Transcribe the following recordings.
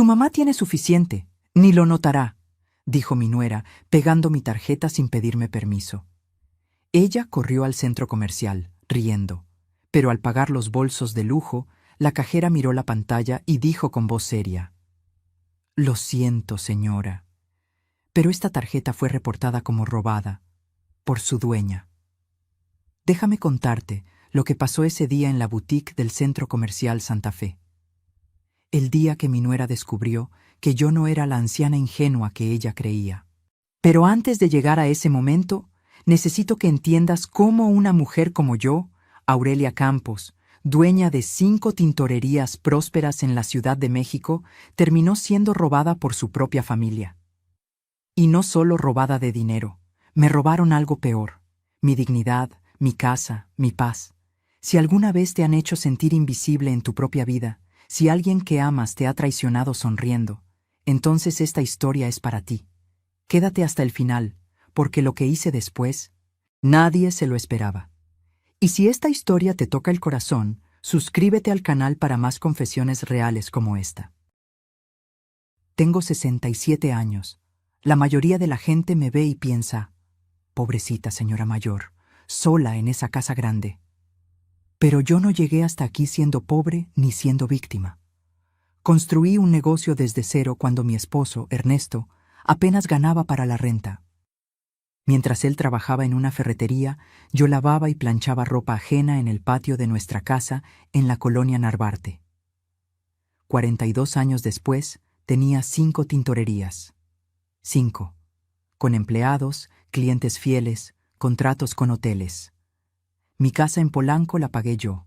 Su mamá tiene suficiente, ni lo notará, dijo mi nuera, pegando mi tarjeta sin pedirme permiso. Ella corrió al centro comercial, riendo, pero al pagar los bolsos de lujo, la cajera miró la pantalla y dijo con voz seria: «Lo siento, señora, pero esta tarjeta fue reportada como robada por su dueña». Déjame contarte lo que pasó ese día en la boutique del centro comercial Santa Fe. El día que mi nuera descubrió que yo no era la anciana ingenua que ella creía. Pero antes de llegar a ese momento, necesito que entiendas cómo una mujer como yo, Aurelia Campos, dueña de 5 tintorerías prósperas en la Ciudad de México, terminó siendo robada por su propia familia. Y no solo robada de dinero, me robaron algo peor: mi dignidad, mi casa, mi paz. Si alguna vez te han hecho sentir invisible en tu propia vida, si alguien que amas te ha traicionado sonriendo, entonces esta historia es para ti. Quédate hasta el final, porque lo que hice después, nadie se lo esperaba. Y si esta historia te toca el corazón, suscríbete al canal para más confesiones reales como esta. Tengo 67 años. La mayoría de la gente me ve y piensa: pobrecita señora mayor, sola en esa casa grande. Pero yo no llegué hasta aquí siendo pobre ni siendo víctima. Construí un negocio desde cero cuando mi esposo, Ernesto, apenas ganaba para la renta. Mientras él trabajaba en una ferretería, yo lavaba y planchaba ropa ajena en el patio de nuestra casa en la colonia Narvarte. 42 años después, tenía 5 tintorerías. 5. Con empleados, clientes fieles, contratos con hoteles. Mi casa en Polanco la pagué yo.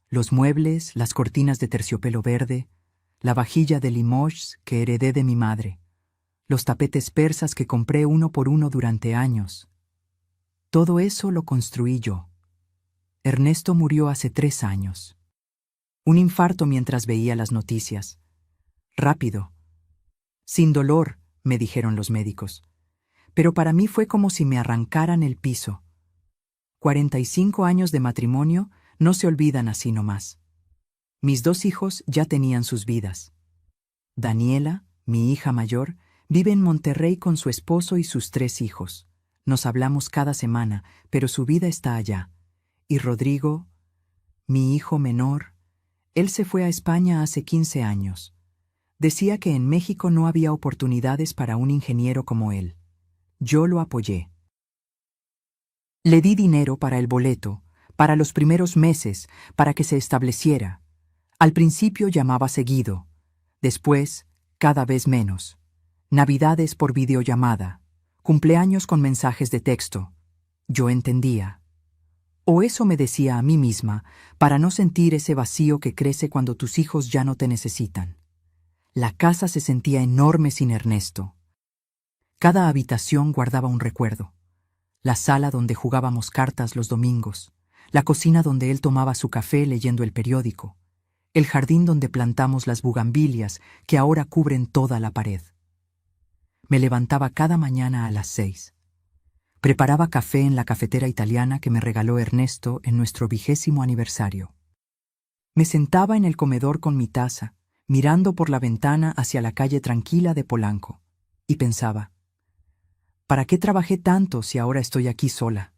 Los muebles, las cortinas de terciopelo verde, la vajilla de Limoges que heredé de mi madre, los tapetes persas que compré uno por uno durante años. Todo eso lo construí yo. Ernesto murió hace 3 años. Un infarto mientras veía las noticias. Rápido. Sin dolor, me dijeron los médicos. Pero para mí fue como si me arrancaran el piso. 45 años de matrimonio no se olvidan así nomás. Mis 2 hijos ya tenían sus vidas. Daniela, mi hija mayor, vive en Monterrey con su esposo y sus 3 hijos. Nos hablamos cada semana, pero su vida está allá. Y Rodrigo, mi hijo menor, él se fue a España hace 15 años. Decía que en México no había oportunidades para un ingeniero como él. Yo lo apoyé. Le di dinero para el boleto, para los primeros meses, para que se estableciera. Al principio llamaba seguido, después cada vez menos. Navidades por videollamada, cumpleaños con mensajes de texto. Yo entendía. O eso me decía a mí misma, para no sentir ese vacío que crece cuando tus hijos ya no te necesitan. La casa se sentía enorme sin Ernesto. Cada habitación guardaba un recuerdo. La sala donde jugábamos cartas los domingos, la cocina donde él tomaba su café leyendo el periódico, el jardín donde plantamos las bugambilias que ahora cubren toda la pared. Me levantaba cada mañana a las 6. Preparaba café en la cafetera italiana que me regaló Ernesto en nuestro 20º aniversario. Me sentaba en el comedor con mi taza, mirando por la ventana hacia la calle tranquila de Polanco, y pensaba: ¿para qué trabajé tanto si ahora estoy aquí sola?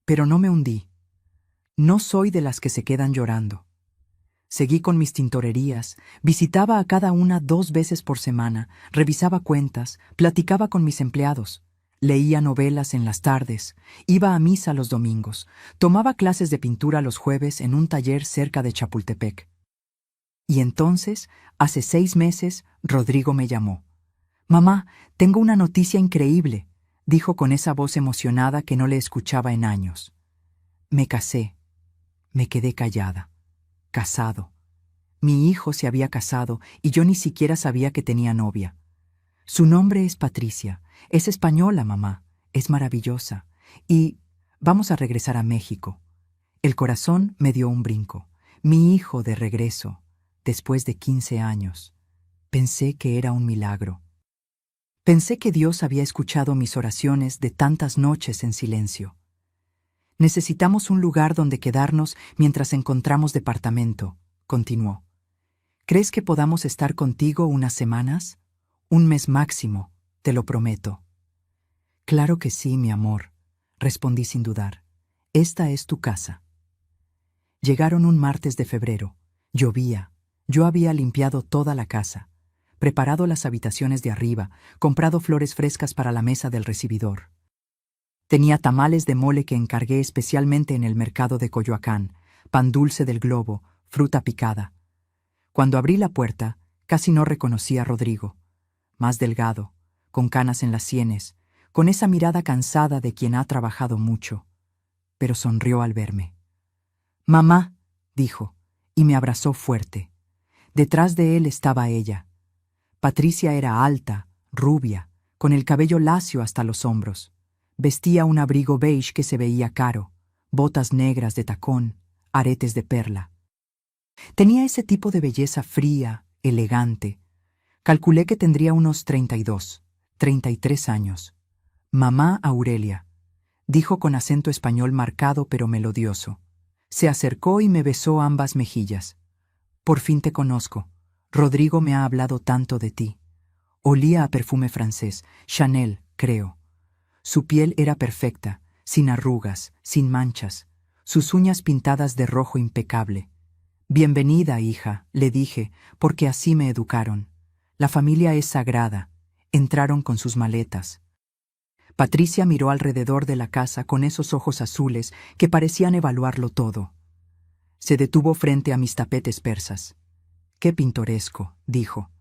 Pero no me hundí. No soy de las que se quedan llorando. Seguí con mis tintorerías, visitaba a cada una 2 veces por semana, revisaba cuentas, platicaba con mis empleados, leía novelas en las tardes, iba a misa los domingos, tomaba clases de pintura los jueves en un taller cerca de Chapultepec. Y entonces, hace 6 meses, Rodrigo me llamó. «Mamá, tengo una noticia increíble», dijo con esa voz emocionada que no le escuchaba en años. Me casé. Me quedé callada. Casado. Mi hijo se había casado y yo ni siquiera sabía que tenía novia. Su nombre es Patricia. Es española, mamá. Es maravillosa. Y vamos a regresar a México. El corazón me dio un brinco. Mi hijo de regreso, después de 15 años. Pensé que era un milagro. Pensé que Dios había escuchado mis oraciones de tantas noches en silencio. Necesitamos un lugar donde quedarnos mientras encontramos departamento, continuó. ¿Crees que podamos estar contigo unas semanas? Un mes máximo, te lo prometo. Claro que sí, mi amor, respondí sin dudar. Esta es tu casa. Llegaron un martes de febrero. Llovía. Yo había limpiado toda la casa, preparado las habitaciones de arriba, comprado flores frescas para la mesa del recibidor. Tenía tamales de mole que encargué especialmente en el mercado de Coyoacán, pan dulce del Globo, fruta picada. Cuando abrí la puerta, casi no reconocí a Rodrigo. Más delgado, con canas en las sienes, con esa mirada cansada de quien ha trabajado mucho. Pero sonrió al verme. «Mamá», dijo, y me abrazó fuerte. Detrás de él estaba ella. Patricia era alta, rubia, con el cabello lacio hasta los hombros. Vestía un abrigo beige que se veía caro, botas negras de tacón, aretes de perla. Tenía ese tipo de belleza fría, elegante. Calculé que tendría unos 32, 33 años. «Mamá Aurelia», dijo con acento español marcado pero melodioso. Se acercó y me besó ambas mejillas. «Por fin te conozco. Rodrigo me ha hablado tanto de ti». Olía a perfume francés, Chanel, creo. Su piel era perfecta, sin arrugas, sin manchas, sus uñas pintadas de rojo impecable. «Bienvenida, hija», le dije, porque así me educaron. «La familia es sagrada». Entraron con sus maletas. Patricia miró alrededor de la casa con esos ojos azules que parecían evaluarlo todo. Se detuvo frente a mis tapetes persas. «Qué pintoresco», dijo.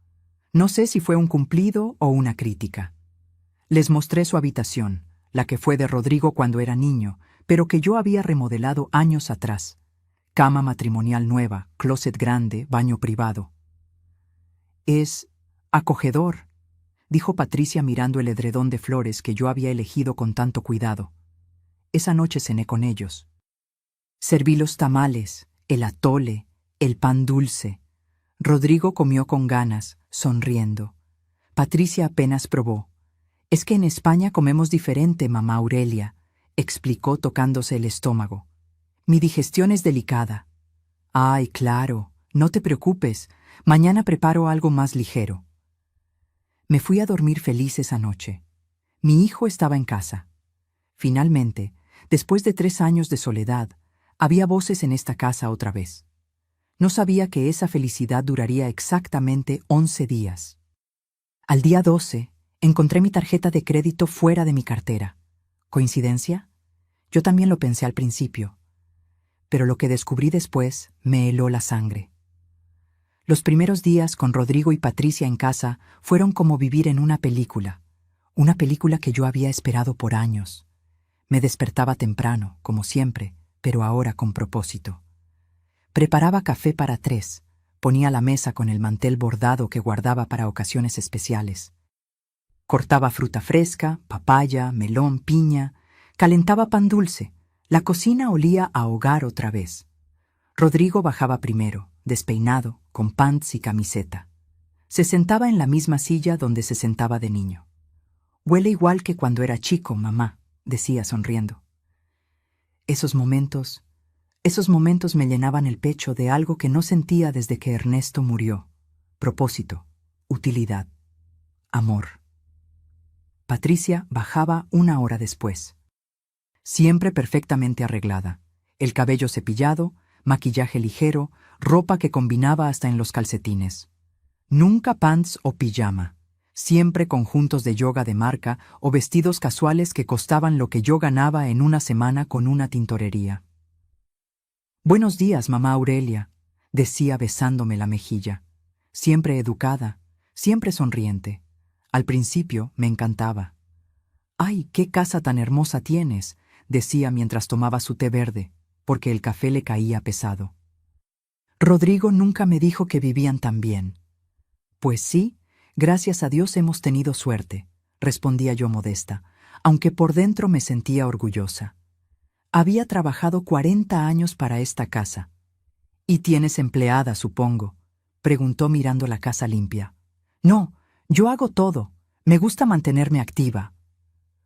No sé si fue un cumplido o una crítica. Les mostré su habitación, la que fue de Rodrigo cuando era niño, pero que yo había remodelado años atrás. Cama matrimonial nueva, closet grande, baño privado. «Es acogedor», dijo Patricia mirando el edredón de flores que yo había elegido con tanto cuidado. Esa noche cené con ellos. Serví los tamales, el atole, el pan dulce. Rodrigo comió con ganas, sonriendo. Patricia apenas probó. «Es que en España comemos diferente, mamá Aurelia», explicó tocándose el estómago. «Mi digestión es delicada». «Ay, claro, no te preocupes. Mañana preparo algo más ligero». Me fui a dormir feliz esa noche. Mi hijo estaba en casa. Finalmente, después de 3 años de soledad, había voces en esta casa otra vez. No sabía que esa felicidad duraría exactamente 11 días. Al día 12, encontré mi tarjeta de crédito fuera de mi cartera. ¿Coincidencia? Yo también lo pensé al principio. Pero lo que descubrí después me heló la sangre. Los primeros días con Rodrigo y Patricia en casa fueron como vivir en una película que yo había esperado por años. Me despertaba temprano, como siempre, pero ahora con propósito. Preparaba café para 3, ponía la mesa con el mantel bordado que guardaba para ocasiones especiales. Cortaba fruta fresca, papaya, melón, piña, calentaba pan dulce. La cocina olía a hogar otra vez. Rodrigo bajaba primero, despeinado, con pants y camiseta. Se sentaba en la misma silla donde se sentaba de niño. «Huele igual que cuando era chico, mamá», decía sonriendo. Esos momentos me llenaban el pecho de algo que no sentía desde que Ernesto murió. Propósito, utilidad, amor. Patricia bajaba 1 hora después. Siempre perfectamente arreglada, el cabello cepillado, maquillaje ligero, ropa que combinaba hasta en los calcetines. Nunca pants o pijama, siempre conjuntos de yoga de marca o vestidos casuales que costaban lo que yo ganaba en una semana con una tintorería. «Buenos días, mamá Aurelia», decía besándome la mejilla. Siempre educada, siempre sonriente. Al principio me encantaba. «¡Ay, qué casa tan hermosa tienes!», decía mientras tomaba su té verde, porque el café le caía pesado. Rodrigo nunca me dijo que vivían tan bien. «Pues sí, gracias a Dios hemos tenido suerte», respondía yo modesta, aunque por dentro me sentía orgullosa. Había trabajado 40 años para esta casa. «¿Y tienes empleada, supongo?», preguntó mirando la casa limpia. «No, yo hago todo. Me gusta mantenerme activa».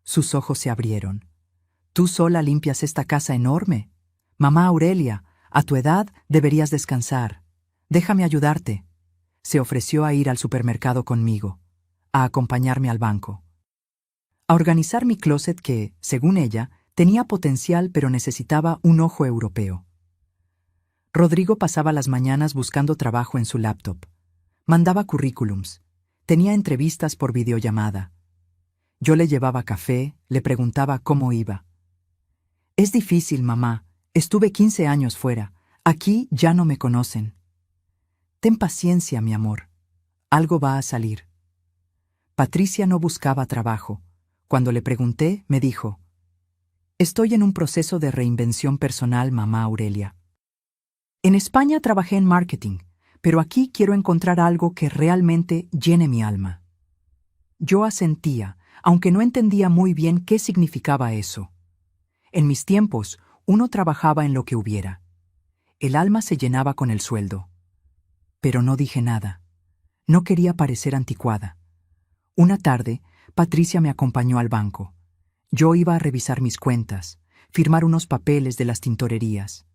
Sus ojos se abrieron. «¿Tú sola limpias esta casa enorme? Mamá Aurelia, a tu edad deberías descansar. Déjame ayudarte». Se ofreció a ir al supermercado conmigo, a acompañarme al banco, a organizar mi closet que, según ella, tenía potencial pero necesitaba un ojo europeo. Rodrigo pasaba las mañanas buscando trabajo en su laptop. Mandaba currículums. Tenía entrevistas por videollamada. Yo le llevaba café, le preguntaba cómo iba. Es difícil, mamá. Estuve 15 años fuera. Aquí ya no me conocen. Ten paciencia, mi amor. Algo va a salir. Patricia no buscaba trabajo. Cuando le pregunté, me dijo: Estoy en un proceso de reinvención personal, mamá Aurelia. En España trabajé en marketing, pero aquí quiero encontrar algo que realmente llene mi alma. Yo asentía, aunque no entendía muy bien qué significaba eso. En mis tiempos, uno trabajaba en lo que hubiera. El alma se llenaba con el sueldo. Pero no dije nada. No quería parecer anticuada. Una tarde, Patricia me acompañó al banco. Yo iba a revisar mis cuentas, firmar unos papeles de las tintorerías.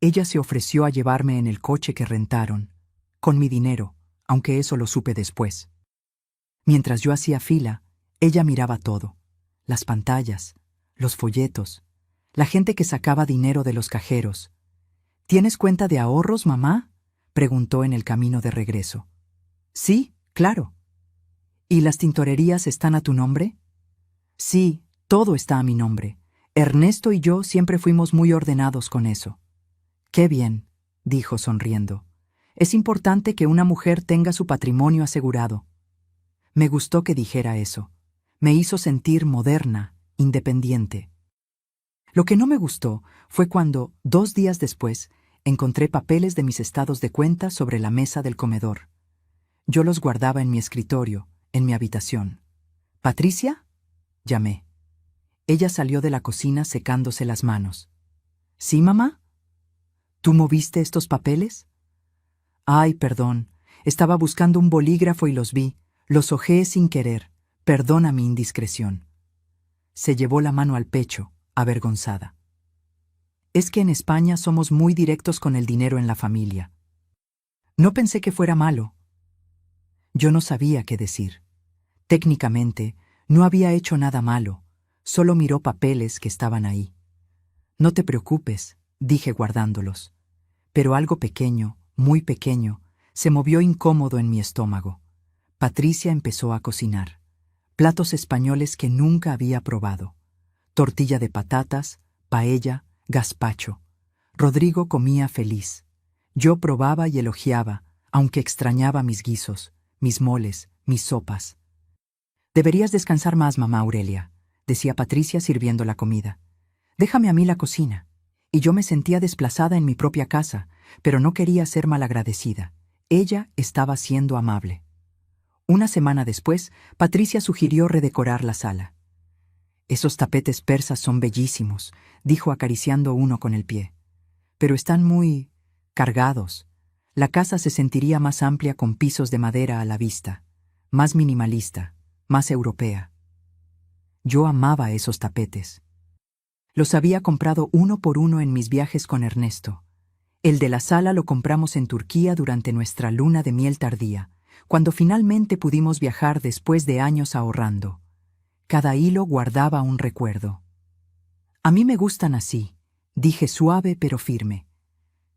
Ella se ofreció a llevarme en el coche que rentaron, con mi dinero, aunque eso lo supe después. Mientras yo hacía fila, ella miraba todo: las pantallas, los folletos, la gente que sacaba dinero de los cajeros. ¿Tienes cuenta de ahorros, mamá?, preguntó en el camino de regreso. Sí, claro. ¿Y las tintorerías están a tu nombre? Sí, todo está a mi nombre. Ernesto y yo siempre fuimos muy ordenados con eso. Qué bien, dijo sonriendo. Es importante que una mujer tenga su patrimonio asegurado. Me gustó que dijera eso. Me hizo sentir moderna, independiente. Lo que no me gustó fue cuando, 2 días después, encontré papeles de mis estados de cuenta sobre la mesa del comedor. Yo los guardaba en mi escritorio, en mi habitación. ¿Patricia?, llamé. Ella salió de la cocina secándose las manos. ¿Sí, mamá? ¿Tú moviste estos papeles? Ay, perdón. Estaba buscando un bolígrafo y los vi. Los hojeé sin querer. Perdona mi indiscreción. Se llevó la mano al pecho, avergonzada. Es que en España somos muy directos con el dinero en la familia. No pensé que fuera malo. Yo no sabía qué decir. Técnicamente, no había hecho nada malo. Solo miró papeles que estaban ahí. No te preocupes, dije guardándolos. Pero algo pequeño, muy pequeño, se movió incómodo en mi estómago. Patricia empezó a cocinar. Platos españoles que nunca había probado. Tortilla de patatas, paella, gazpacho. Rodrigo comía feliz. Yo probaba y elogiaba, aunque extrañaba mis guisos, mis moles, mis sopas. Deberías descansar más, mamá Aurelia, decía Patricia sirviendo la comida. Déjame a mí la cocina. Y yo me sentía desplazada en mi propia casa, pero no quería ser malagradecida. Ella estaba siendo amable. Una semana después, Patricia sugirió redecorar la sala. Esos tapetes persas son bellísimos, dijo acariciando uno con el pie. Pero están muy cargados. La casa se sentiría más amplia con pisos de madera a la vista, más minimalista, más europea. Yo amaba esos tapetes. Los había comprado uno por uno en mis viajes con Ernesto. El de la sala lo compramos en Turquía durante nuestra luna de miel tardía, cuando finalmente pudimos viajar después de años ahorrando. Cada hilo guardaba un recuerdo. A mí me gustan así, dije suave pero firme.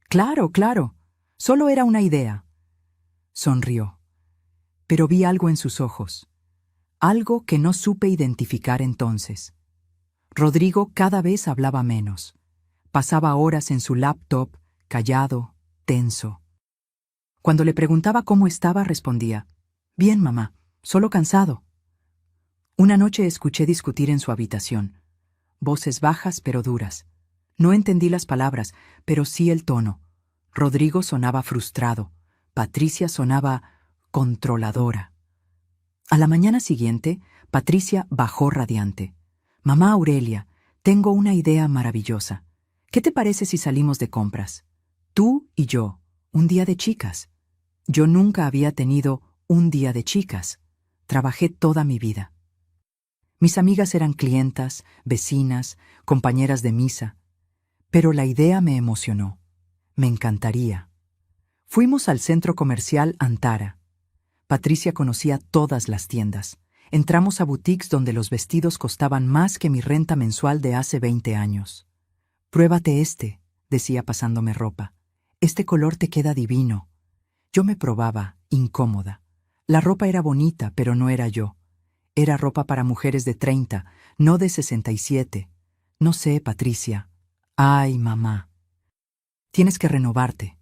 Claro, claro, solo era una idea. Sonrió. Pero vi algo en sus ojos. Algo que no supe identificar entonces. Rodrigo cada vez hablaba menos. Pasaba horas en su laptop, callado, tenso. Cuando le preguntaba cómo estaba, respondía: Bien, mamá, solo cansado. Una noche escuché discutir en su habitación. Voces bajas pero duras. No entendí las palabras, pero sí el tono. Rodrigo sonaba frustrado. Patricia sonaba controladora. A la mañana siguiente, Patricia bajó radiante. Mamá Aurelia, tengo una idea maravillosa. ¿Qué te parece si salimos de compras? Tú y yo, un día de chicas. Yo nunca había tenido un día de chicas. Trabajé toda mi vida. Mis amigas eran clientas, vecinas, compañeras de misa. Pero la idea me emocionó. Me encantaría. Fuimos al centro comercial Antara. Patricia conocía todas las tiendas. Entramos a boutiques donde los vestidos costaban más que mi renta mensual de hace 20 años. «Pruébate este», decía pasándome ropa. «Este color te queda divino». Yo me probaba, incómoda. La ropa era bonita, pero no era yo. Era ropa para mujeres de 30, no de 67. No sé, Patricia. Ay, mamá. Tienes que renovarte.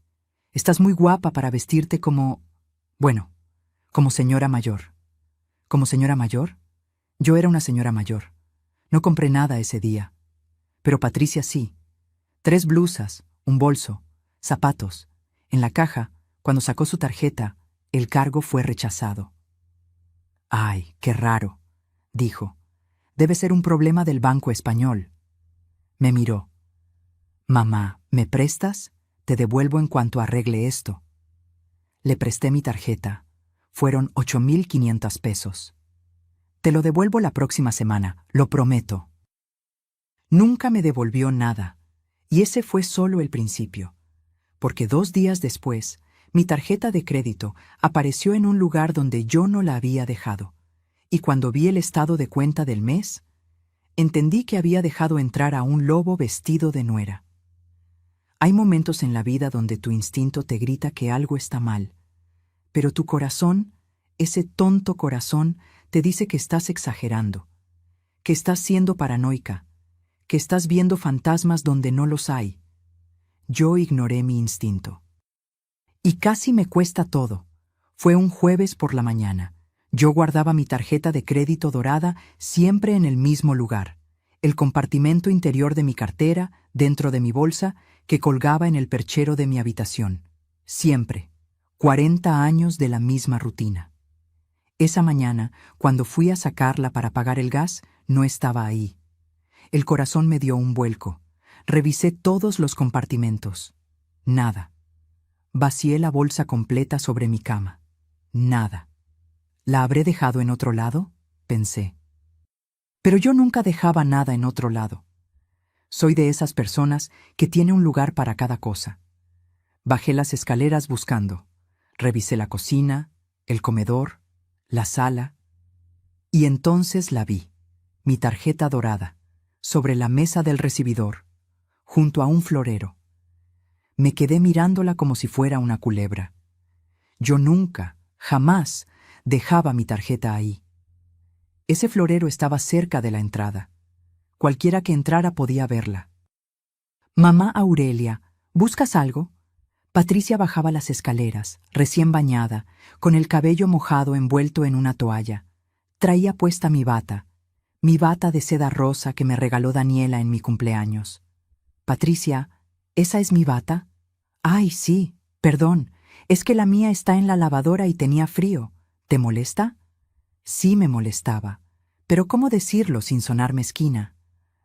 Estás muy guapa para vestirte como... Bueno, como señora mayor. ¿Como señora mayor? Yo era una señora mayor. No compré nada ese día. Pero Patricia sí. 3 blusas, un bolso, zapatos. En la caja, cuando sacó su tarjeta, el cargo fue rechazado. «Ay, qué raro», dijo. «Debe ser un problema del Banco Español». Me miró. «Mamá, ¿me prestas? Te devuelvo en cuanto arregle esto». Le presté mi tarjeta. Fueron 8,500 pesos. «Te lo devuelvo la próxima semana, lo prometo». Nunca me devolvió nada, y ese fue solo el principio, porque 2 días después, mi tarjeta de crédito apareció en un lugar donde yo no la había dejado, y cuando vi el estado de cuenta del mes, entendí que había dejado entrar a un lobo vestido de nuera. Hay momentos en la vida donde tu instinto te grita que algo está mal, pero tu corazón, ese tonto corazón, te dice que estás exagerando, que estás siendo paranoica, que estás viendo fantasmas donde no los hay. Yo ignoré mi instinto. Y casi me cuesta todo. Fue un jueves por la mañana. Yo guardaba mi tarjeta de crédito dorada siempre en el mismo lugar, el compartimento interior de mi cartera, dentro de mi bolsa, que colgaba en el perchero de mi habitación. Siempre. 40 años de la misma rutina. Esa mañana, cuando fui a sacarla para pagar el gas, no estaba ahí. El corazón me dio un vuelco. Revisé todos los compartimentos. Nada. Vacié la bolsa completa sobre mi cama. Nada. ¿La habré dejado en otro lado?, pensé. Pero yo nunca dejaba nada en otro lado. Soy de esas personas que tiene un lugar para cada cosa. Bajé las escaleras buscando. Revisé la cocina, el comedor, la sala. Y entonces la vi, mi tarjeta dorada, sobre la mesa del recibidor, junto a un florero. Me quedé mirándola como si fuera una culebra. Yo nunca, jamás, dejaba mi tarjeta ahí. Ese florero estaba cerca de la entrada. Cualquiera que entrara podía verla. «Mamá Aurelia, ¿buscas algo?» Patricia bajaba las escaleras, recién bañada, con el cabello mojado envuelto en una toalla. Traía puesta mi bata de seda rosa que me regaló Daniela en mi cumpleaños. «Patricia, ¿esa es mi bata?» «Ay, sí, perdón, es que la mía está en la lavadora y tenía frío. ¿Te molesta?» Sí me molestaba, pero ¿cómo decirlo sin sonar mezquina?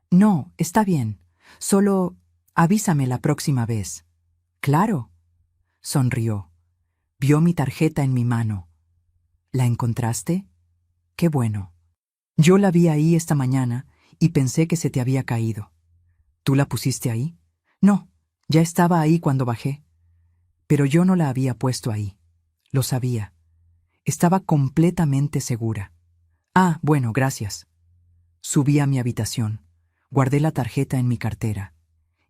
«No, está bien, solo avísame la próxima vez». «Claro». Sonrió. Vio mi tarjeta en mi mano. «¿La encontraste? Qué bueno. Yo la vi ahí esta mañana y pensé que se te había caído». «¿Tú la pusiste ahí?» «No, ya estaba ahí cuando bajé». Pero yo no la había puesto ahí. Lo sabía. Estaba completamente segura. «Ah, bueno, gracias». Subí a mi habitación. Guardé la tarjeta en mi cartera.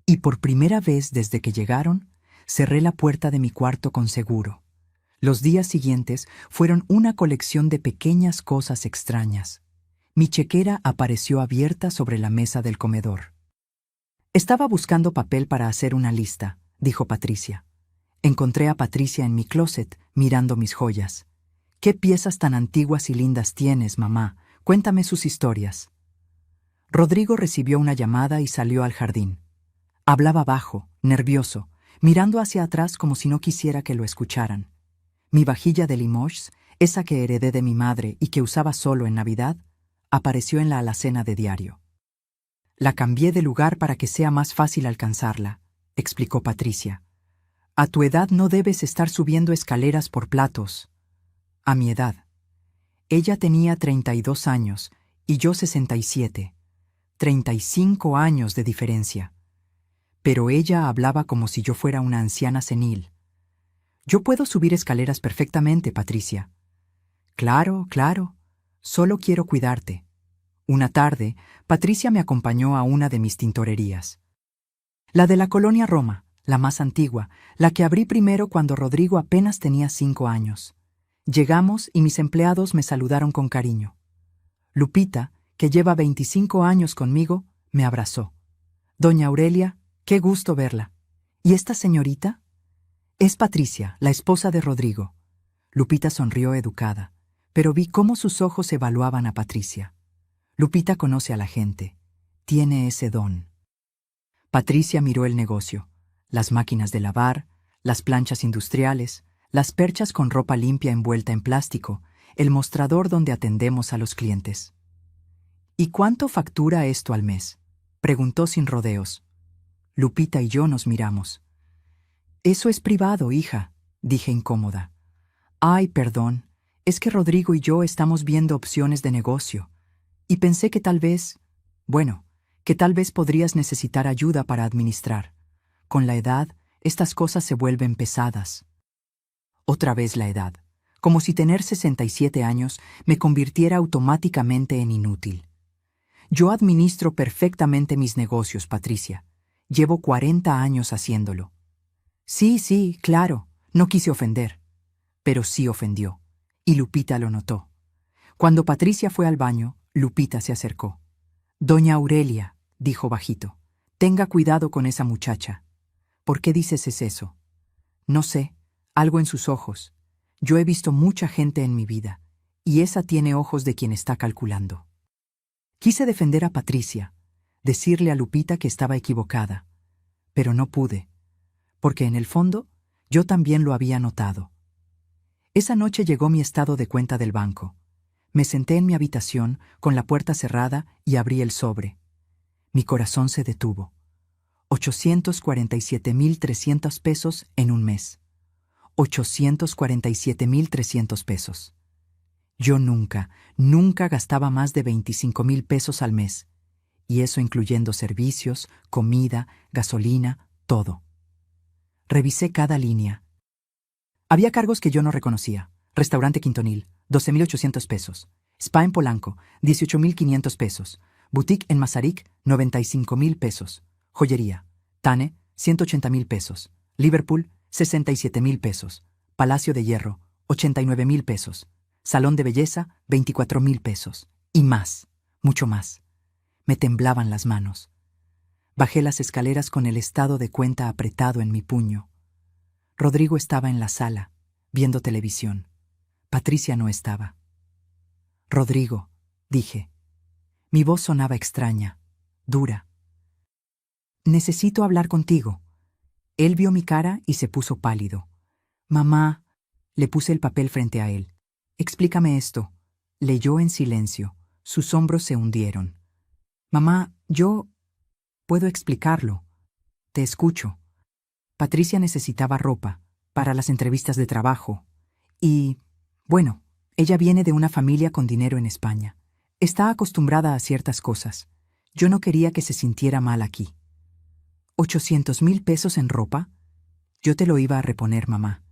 Y por primera vez desde que llegaron, cerré la puerta de mi cuarto con seguro. Los días siguientes fueron una colección de pequeñas cosas extrañas. Mi chequera apareció abierta sobre la mesa del comedor. «Estaba buscando papel para hacer una lista», dijo Patricia. Encontré a Patricia en mi closet, mirando mis joyas. «¿Qué piezas tan antiguas y lindas tienes, mamá? Cuéntame sus historias». Rodrigo recibió una llamada y salió al jardín. Hablaba bajo, nervioso, mirando hacia atrás como si no quisiera que lo escucharan. Mi vajilla de Limoges, esa que heredé de mi madre y que usaba solo en Navidad, apareció en la alacena de diario. «La cambié de lugar para que sea más fácil alcanzarla», explicó Patricia. «A tu edad no debes estar subiendo escaleras por platos». A mi edad. Ella tenía 32 años y yo 67. 35 años de diferencia. Pero ella hablaba como si yo fuera una anciana senil. Yo puedo subir escaleras perfectamente, Patricia. Claro, claro. Solo quiero cuidarte. Una tarde, Patricia me acompañó a una de mis tintorerías. La de la colonia Roma, la más antigua, la que abrí primero cuando Rodrigo apenas tenía 5 años. Llegamos y mis empleados me saludaron con cariño. Lupita, que lleva 25 años conmigo, me abrazó. Doña Aurelia, qué gusto verla. ¿Y esta señorita? Es Patricia, la esposa de Rodrigo. Lupita sonrió educada, pero vi cómo sus ojos evaluaban a Patricia. Lupita conoce a la gente. Tiene ese don. Patricia miró el negocio, las máquinas de lavar, las planchas industriales, las perchas con ropa limpia envuelta en plástico, el mostrador donde atendemos a los clientes. ¿Y cuánto factura esto al mes?, preguntó sin rodeos. Lupita y yo nos miramos. Eso es privado, hija, dije incómoda. Ay, perdón, es que Rodrigo y yo estamos viendo opciones de negocio, y pensé que tal vez, que tal vez podrías necesitar ayuda para administrar. Con la edad, estas cosas se vuelven pesadas. Otra vez la edad, como si tener 67 años me convirtiera automáticamente en inútil. Yo administro perfectamente mis negocios, Patricia. Llevo 40 años haciéndolo. Sí, claro, no quise ofender. Pero sí ofendió, y Lupita lo notó. Cuando Patricia fue al baño, Lupita se acercó. Doña Aurelia, dijo bajito, tenga cuidado con esa muchacha. ¿Por qué dices eso? No sé, algo en sus ojos. Yo he visto mucha gente en mi vida, y esa tiene ojos de quien está calculando. Quise defender a Patricia, decirle a Lupita que estaba equivocada, pero no pude, porque en el fondo yo también lo había notado. Esa noche llegó mi estado de cuenta del banco. Me senté en mi habitación con la puerta cerrada y abrí el sobre. Mi corazón se detuvo. 847,300 pesos en un mes. 847,300 pesos. Yo nunca gastaba más de 25,000 pesos al mes, y eso incluyendo servicios, comida, gasolina, todo. Revisé cada línea. Había cargos que yo no reconocía. Restaurante Quintonil, 12,800 pesos. Spa en Polanco, 18,500 pesos. Boutique en Mazarik, 95,000 pesos. Joyería. Tane, 180,000 pesos. Liverpool, 67,000 pesos. Palacio de Hierro, 89,000 pesos. Salón de belleza, 24,000 pesos. Y más, mucho más. Me temblaban las manos. Bajé las escaleras con el estado de cuenta apretado en mi puño. Rodrigo estaba en la sala, viendo televisión. Patricia no estaba. Rodrigo, dije. Mi voz sonaba extraña, dura. Necesito hablar contigo. Él vio mi cara y se puso pálido. Mamá, le puse el papel frente a él. Explícame esto. Leyó en silencio. Sus hombros se hundieron. Mamá, yo puedo explicarlo. Te escucho. Patricia necesitaba ropa para las entrevistas de trabajo. Y, ella viene de una familia con dinero en España. Está acostumbrada a ciertas cosas. Yo no quería que se sintiera mal aquí. 800,000 pesos en ropa. Yo te lo iba a reponer, mamá,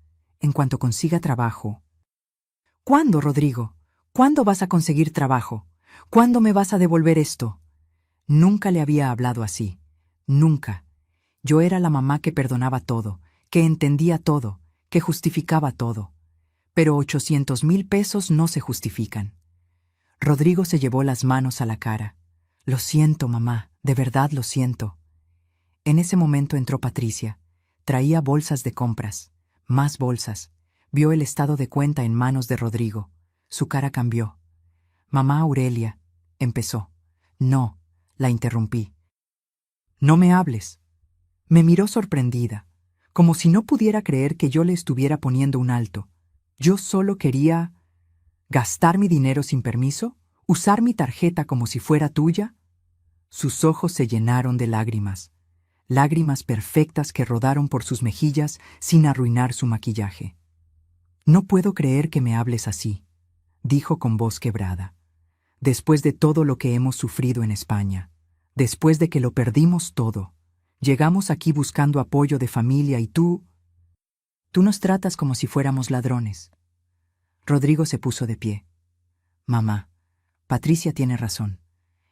en cuanto consiga trabajo. ¿Cuándo, Rodrigo? ¿Cuándo vas a conseguir trabajo? ¿Cuándo me vas a devolver esto? Nunca le había hablado así. Nunca. Yo era la mamá que perdonaba todo, que entendía todo, que justificaba todo. Pero 800,000 pesos no se justifican. Rodrigo se llevó las manos a la cara. Lo siento, mamá, de verdad lo siento. En ese momento entró Patricia. Traía bolsas de compras, más bolsas. Vio el estado de cuenta en manos de Rodrigo. Su cara cambió. Mamá Aurelia, empezó. No, la interrumpí. No me hables. Me miró sorprendida, como si no pudiera creer que yo le estuviera poniendo un alto. Yo solo quería... ¿gastar mi dinero sin permiso? ¿Usar mi tarjeta como si fuera tuya? Sus ojos se llenaron de lágrimas. Lágrimas perfectas que rodaron por sus mejillas sin arruinar su maquillaje. No puedo creer que me hables así, dijo con voz quebrada. Después de todo lo que hemos sufrido en España, después de que lo perdimos todo, llegamos aquí buscando apoyo de familia y tú... Tú nos tratas como si fuéramos ladrones. Rodrigo se puso de pie. Mamá, Patricia tiene razón.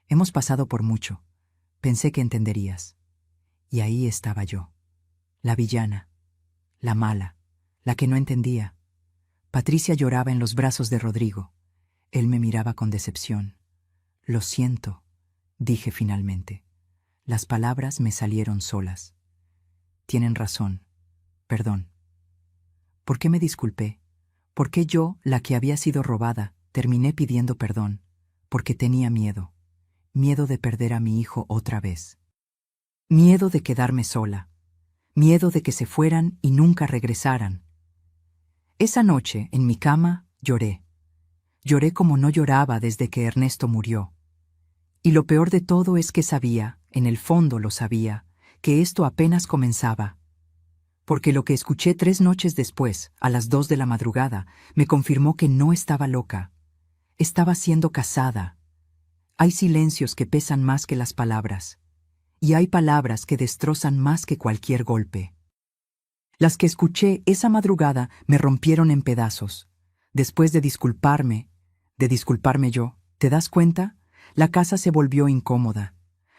Hemos pasado por mucho. Pensé que entenderías. Y ahí estaba yo. La villana. La mala. La que no entendía. Patricia lloraba en los brazos de Rodrigo. Él me miraba con decepción. Lo siento, dije finalmente. Las palabras me salieron solas. Tienen razón. Perdón. ¿Por qué me disculpé? ¿Por qué yo, la que había sido robada, terminé pidiendo perdón? Porque tenía miedo. Miedo de perder a mi hijo otra vez. Miedo de quedarme sola. Miedo de que se fueran y nunca regresaran. Esa noche, en mi cama, lloré. Lloré como no lloraba desde que Ernesto murió. Y lo peor de todo es que sabía, en el fondo lo sabía, que esto apenas comenzaba. Porque lo que escuché 3 noches después, a las 2 de la madrugada, me confirmó que no estaba loca. Estaba siendo casada. Hay silencios que pesan más que las palabras. Y hay palabras que destrozan más que cualquier golpe. Las que escuché esa madrugada me rompieron en pedazos. Después de disculparme yo, ¿te das cuenta? La casa se volvió incómoda.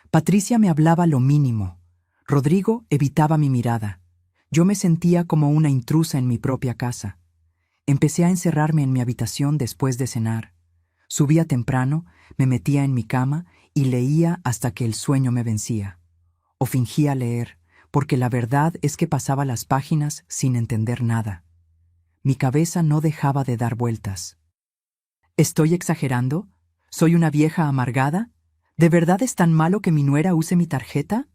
Patricia me hablaba lo mínimo. Rodrigo evitaba mi mirada. Yo me sentía como una intrusa en mi propia casa. Empecé a encerrarme en mi habitación después de cenar. Subía temprano, me metía en mi cama y leía hasta que el sueño me vencía. O fingía leer, porque la verdad es que pasaba las páginas sin entender nada. Mi cabeza no dejaba de dar vueltas. ¿Estoy exagerando? ¿Soy una vieja amargada? ¿De verdad es tan malo que mi nuera use mi tarjeta?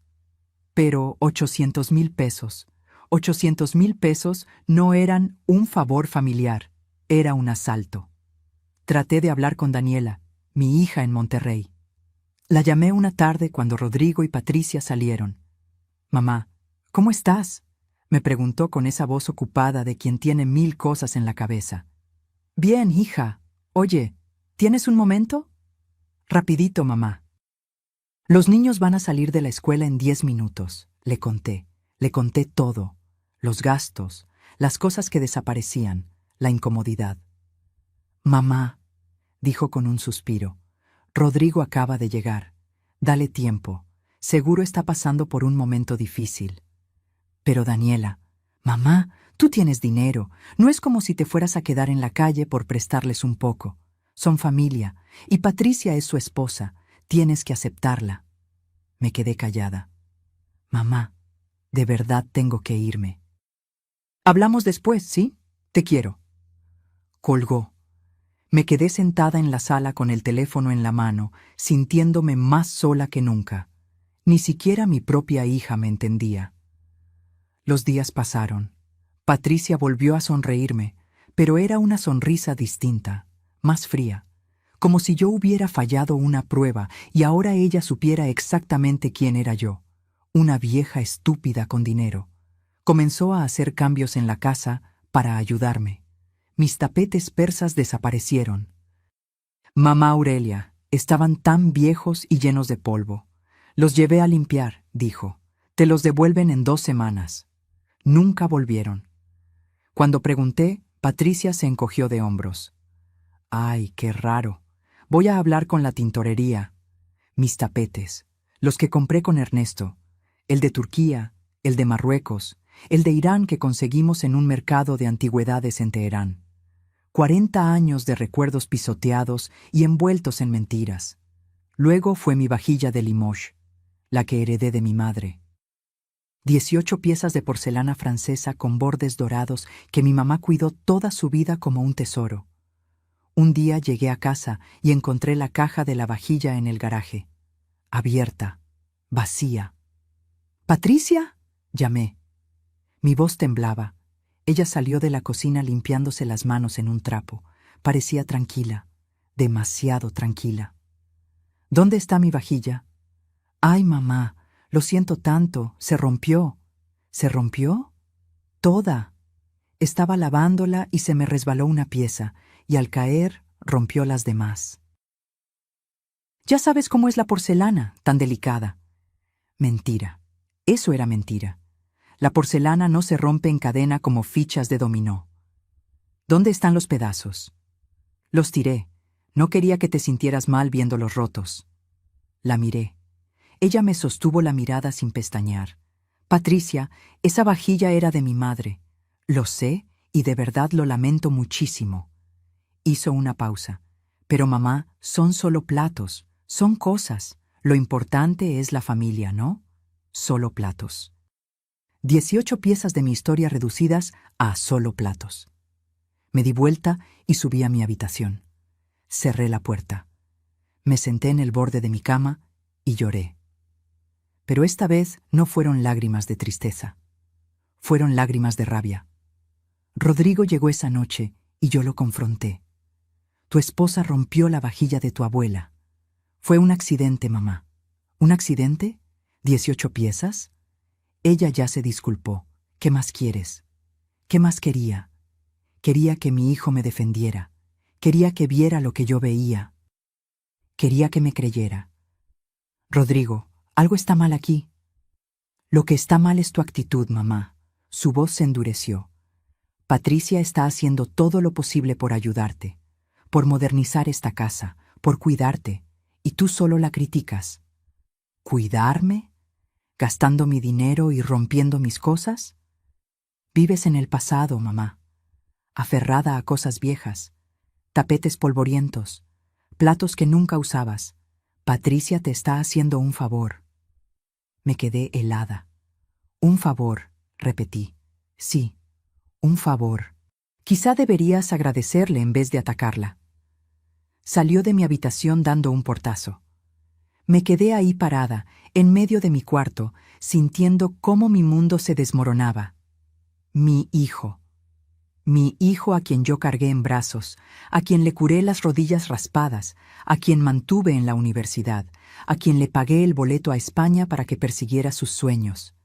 Pero 800,000 pesos. 800,000 pesos no eran un favor familiar, era un asalto. Traté de hablar con Daniela, mi hija en Monterrey. La llamé una tarde cuando Rodrigo y Patricia salieron. Mamá, ¿cómo estás?, me preguntó con esa voz ocupada de quien tiene 1000 cosas en la cabeza. Bien, hija. Oye, ¿tienes un momento? Rapidito, mamá. Los niños van a salir de la escuela en 10 minutos, le conté todo, los gastos, las cosas que desaparecían, la incomodidad. Mamá, dijo con un suspiro, Rodrigo acaba de llegar. Dale tiempo, seguro está pasando por un momento difícil. Pero Daniela, mamá, tú tienes dinero, no es como si te fueras a quedar en la calle por prestarles un poco. Son familia, y Patricia es su esposa, tienes que aceptarla. Me quedé callada. Mamá, de verdad tengo que irme. Hablamos después, ¿sí? Te quiero. Colgó. Me quedé sentada en la sala con el teléfono en la mano, sintiéndome más sola que nunca. Ni siquiera mi propia hija me entendía. Los días pasaron. Patricia volvió a sonreírme, pero era una sonrisa distinta, más fría, como si yo hubiera fallado una prueba y ahora ella supiera exactamente quién era yo, una vieja estúpida con dinero. Comenzó a hacer cambios en la casa para ayudarme. Mis tapetes persas desaparecieron. Mamá Aurelia, estaban tan viejos y llenos de polvo. Los llevé a limpiar, dijo. Te los devuelven en 2 semanas. Nunca volvieron. Cuando pregunté, Patricia se encogió de hombros. Ay, qué raro. Voy a hablar con la tintorería. Mis tapetes, los que compré con Ernesto, el de Turquía, el de Marruecos, el de Irán que conseguimos en un mercado de antigüedades en Teherán. 40 años de recuerdos pisoteados y envueltos en mentiras. Luego fue mi vajilla de Limoges, la que heredé de mi madre. 18 piezas de porcelana francesa con bordes dorados que mi mamá cuidó toda su vida como un tesoro. Un día llegué a casa y encontré la caja de la vajilla en el garaje. Abierta, vacía. «¿Patricia?», llamé. Mi voz temblaba. Ella salió de la cocina limpiándose las manos en un trapo. Parecía tranquila, demasiado tranquila. «¿Dónde está mi vajilla?» «Ay, mamá, lo siento tanto, se rompió». «¿Se rompió?» «Toda». Estaba lavándola y se me resbaló una pieza, y al caer rompió las demás. «Ya sabes cómo es la porcelana, tan delicada». Mentira. Eso era mentira. La porcelana no se rompe en cadena como fichas de dominó. ¿Dónde están los pedazos? Los tiré. No quería que te sintieras mal viéndolos rotos. La miré. Ella me sostuvo la mirada sin pestañear. Patricia, esa vajilla era de mi madre. Lo sé y de verdad lo lamento muchísimo. Hizo una pausa. Pero mamá, son solo platos, son cosas. Lo importante es la familia, ¿no? Solo platos. 18 piezas de mi historia reducidas a solo platos. Me di vuelta y subí a mi habitación. Cerré la puerta. Me senté en el borde de mi cama y lloré. Pero esta vez no fueron lágrimas de tristeza. Fueron lágrimas de rabia. Rodrigo llegó esa noche y yo lo confronté. Tu esposa rompió la vajilla de tu abuela. Fue un accidente, mamá. ¿Un accidente? ¿18 piezas? Ella ya se disculpó. ¿Qué más quieres? ¿Qué más quería? Quería que mi hijo me defendiera. Quería que viera lo que yo veía. Quería que me creyera. Rodrigo, algo está mal aquí. Lo que está mal es tu actitud, mamá. Su voz se endureció. Patricia está haciendo todo lo posible por ayudarte, por modernizar esta casa, por cuidarte, y tú solo la criticas. ¿Cuidarme? ¿Gastando mi dinero y rompiendo mis cosas? Vives en el pasado, mamá, aferrada a cosas viejas, tapetes polvorientos, platos que nunca usabas. Patricia te está haciendo un favor. Me quedé helada. Un favor, repetí. Sí, un favor. Quizá deberías agradecerle en vez de atacarla. Salió de mi habitación dando un portazo. Me quedé ahí parada, en medio de mi cuarto, sintiendo cómo mi mundo se desmoronaba. Mi hijo a quien yo cargué en brazos, a quien le curé las rodillas raspadas, a quien mantuve en la universidad, a quien le pagué el boleto a España para que persiguiera sus sueños.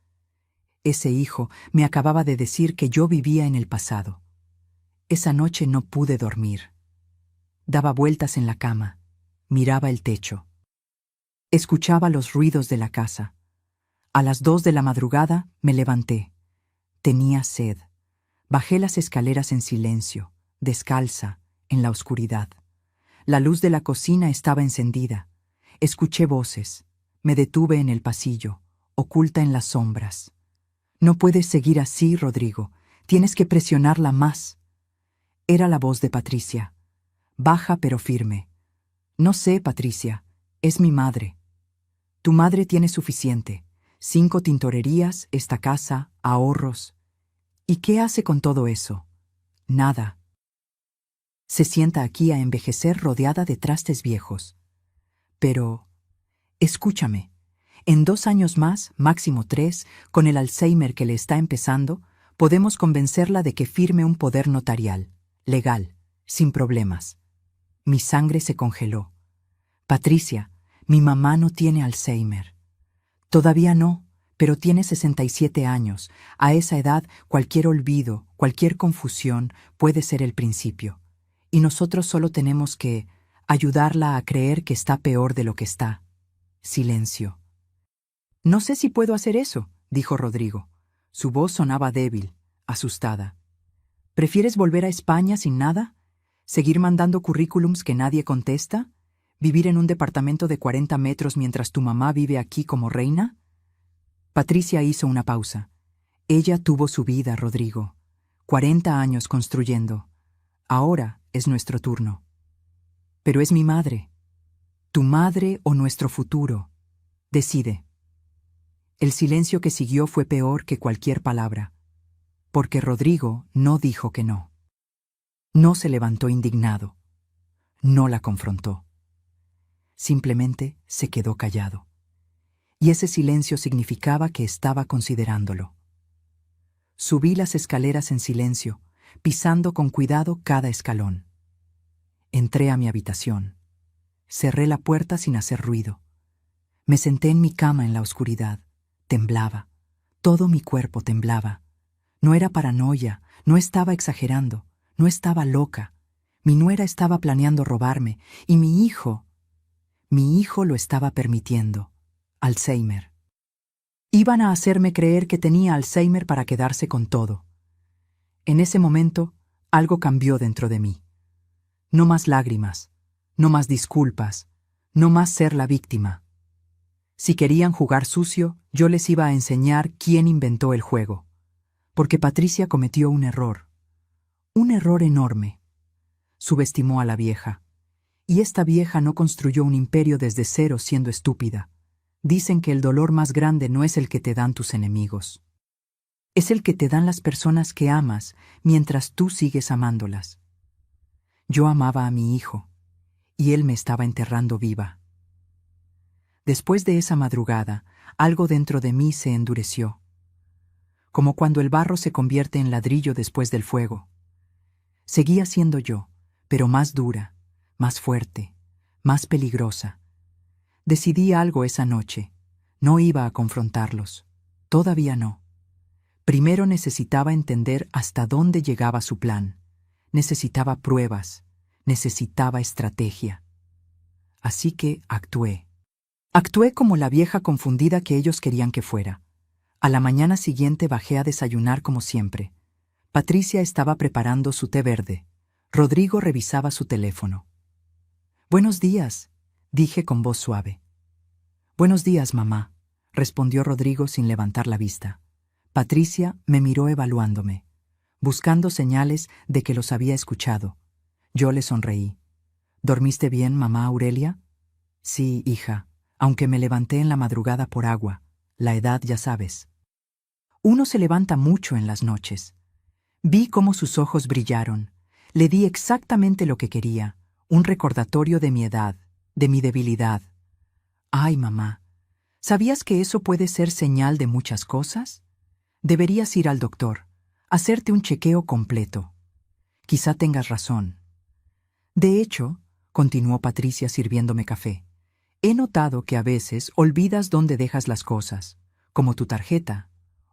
Ese hijo me acababa de decir que yo vivía en el pasado. Esa noche no pude dormir. Daba vueltas en la cama, miraba el techo. Escuchaba los ruidos de la casa. A las 2 de la madrugada me levanté. Tenía sed. Bajé las escaleras en silencio, descalza, en la oscuridad. La luz de la cocina estaba encendida. Escuché voces. Me detuve en el pasillo, oculta en las sombras. No puedes seguir así, Rodrigo. Tienes que presionarla más. Era la voz de Patricia. Baja pero firme. No sé, Patricia. Es mi madre. Tu madre tiene suficiente. 5 tintorerías, esta casa, ahorros. ¿Y qué hace con todo eso? Nada. Se sienta aquí a envejecer rodeada de trastes viejos. Pero, escúchame, en 2 años más, máximo 3, con el Alzheimer que le está empezando, podemos convencerla de que firme un poder notarial, legal, sin problemas. Mi sangre se congeló. Patricia, mi mamá no tiene Alzheimer. Todavía no. Pero tiene 67 años. A esa edad, cualquier olvido, cualquier confusión puede ser el principio. Y nosotros solo tenemos que ayudarla a creer que está peor de lo que está. Silencio. No sé si puedo hacer eso, dijo Rodrigo. Su voz sonaba débil, asustada. ¿Prefieres volver a España sin nada? ¿Seguir mandando currículums que nadie contesta? ¿Vivir en un departamento de 40 metros mientras tu mamá vive aquí como reina? Patricia hizo una pausa. Ella tuvo su vida, Rodrigo. 40 años construyendo. Ahora es nuestro turno. Pero es mi madre. Tu madre o nuestro futuro. Decide. El silencio que siguió fue peor que cualquier palabra, porque Rodrigo no dijo que no. No se levantó indignado. No la confrontó. Simplemente se quedó callado. Y ese silencio significaba que estaba considerándolo. Subí las escaleras en silencio, pisando con cuidado cada escalón. Entré a mi habitación. Cerré la puerta sin hacer ruido. Me senté en mi cama en la oscuridad. Temblaba. Todo mi cuerpo temblaba. No era paranoia, no estaba exagerando, no estaba loca. Mi nuera estaba planeando robarme, y mi hijo lo estaba permitiendo. Alzheimer. Iban a hacerme creer que tenía Alzheimer para quedarse con todo. En ese momento, algo cambió dentro de mí. No más lágrimas, no más disculpas, no más ser la víctima. Si querían jugar sucio, yo les iba a enseñar quién inventó el juego. Porque Patricia cometió un error enorme. Subestimó a la vieja. Y esta vieja no construyó un imperio desde cero siendo estúpida. Dicen que el dolor más grande no es el que te dan tus enemigos. Es el que te dan las personas que amas mientras tú sigues amándolas. Yo amaba a mi hijo, y él me estaba enterrando viva. Después de esa madrugada, algo dentro de mí se endureció. Como cuando el barro se convierte en ladrillo después del fuego. Seguía siendo yo, pero más dura, más fuerte, más peligrosa. Decidí algo esa noche. No iba a confrontarlos. Todavía no. Primero necesitaba entender hasta dónde llegaba su plan. Necesitaba pruebas. Necesitaba estrategia. Así que actué. Actué como la vieja confundida que ellos querían que fuera. A la mañana siguiente bajé a desayunar como siempre. Patricia estaba preparando su té verde. Rodrigo revisaba su teléfono. «Buenos días», dije con voz suave. «Buenos días, mamá», respondió Rodrigo sin levantar la vista. Patricia me miró evaluándome, buscando señales de que los había escuchado. Yo le sonreí. «¿Dormiste bien, mamá Aurelia?» «Sí, hija, aunque me levanté en la madrugada por agua. La edad, ya sabes». Uno se levanta mucho en las noches. Vi cómo sus ojos brillaron. Le di exactamente lo que quería, un recordatorio de mi edad, de mi debilidad. «Ay, mamá, ¿sabías que eso puede ser señal de muchas cosas? Deberías ir al doctor, hacerte un chequeo completo. Quizá tengas razón». De hecho, continuó Patricia sirviéndome café, he notado que a veces olvidas dónde dejas las cosas, como tu tarjeta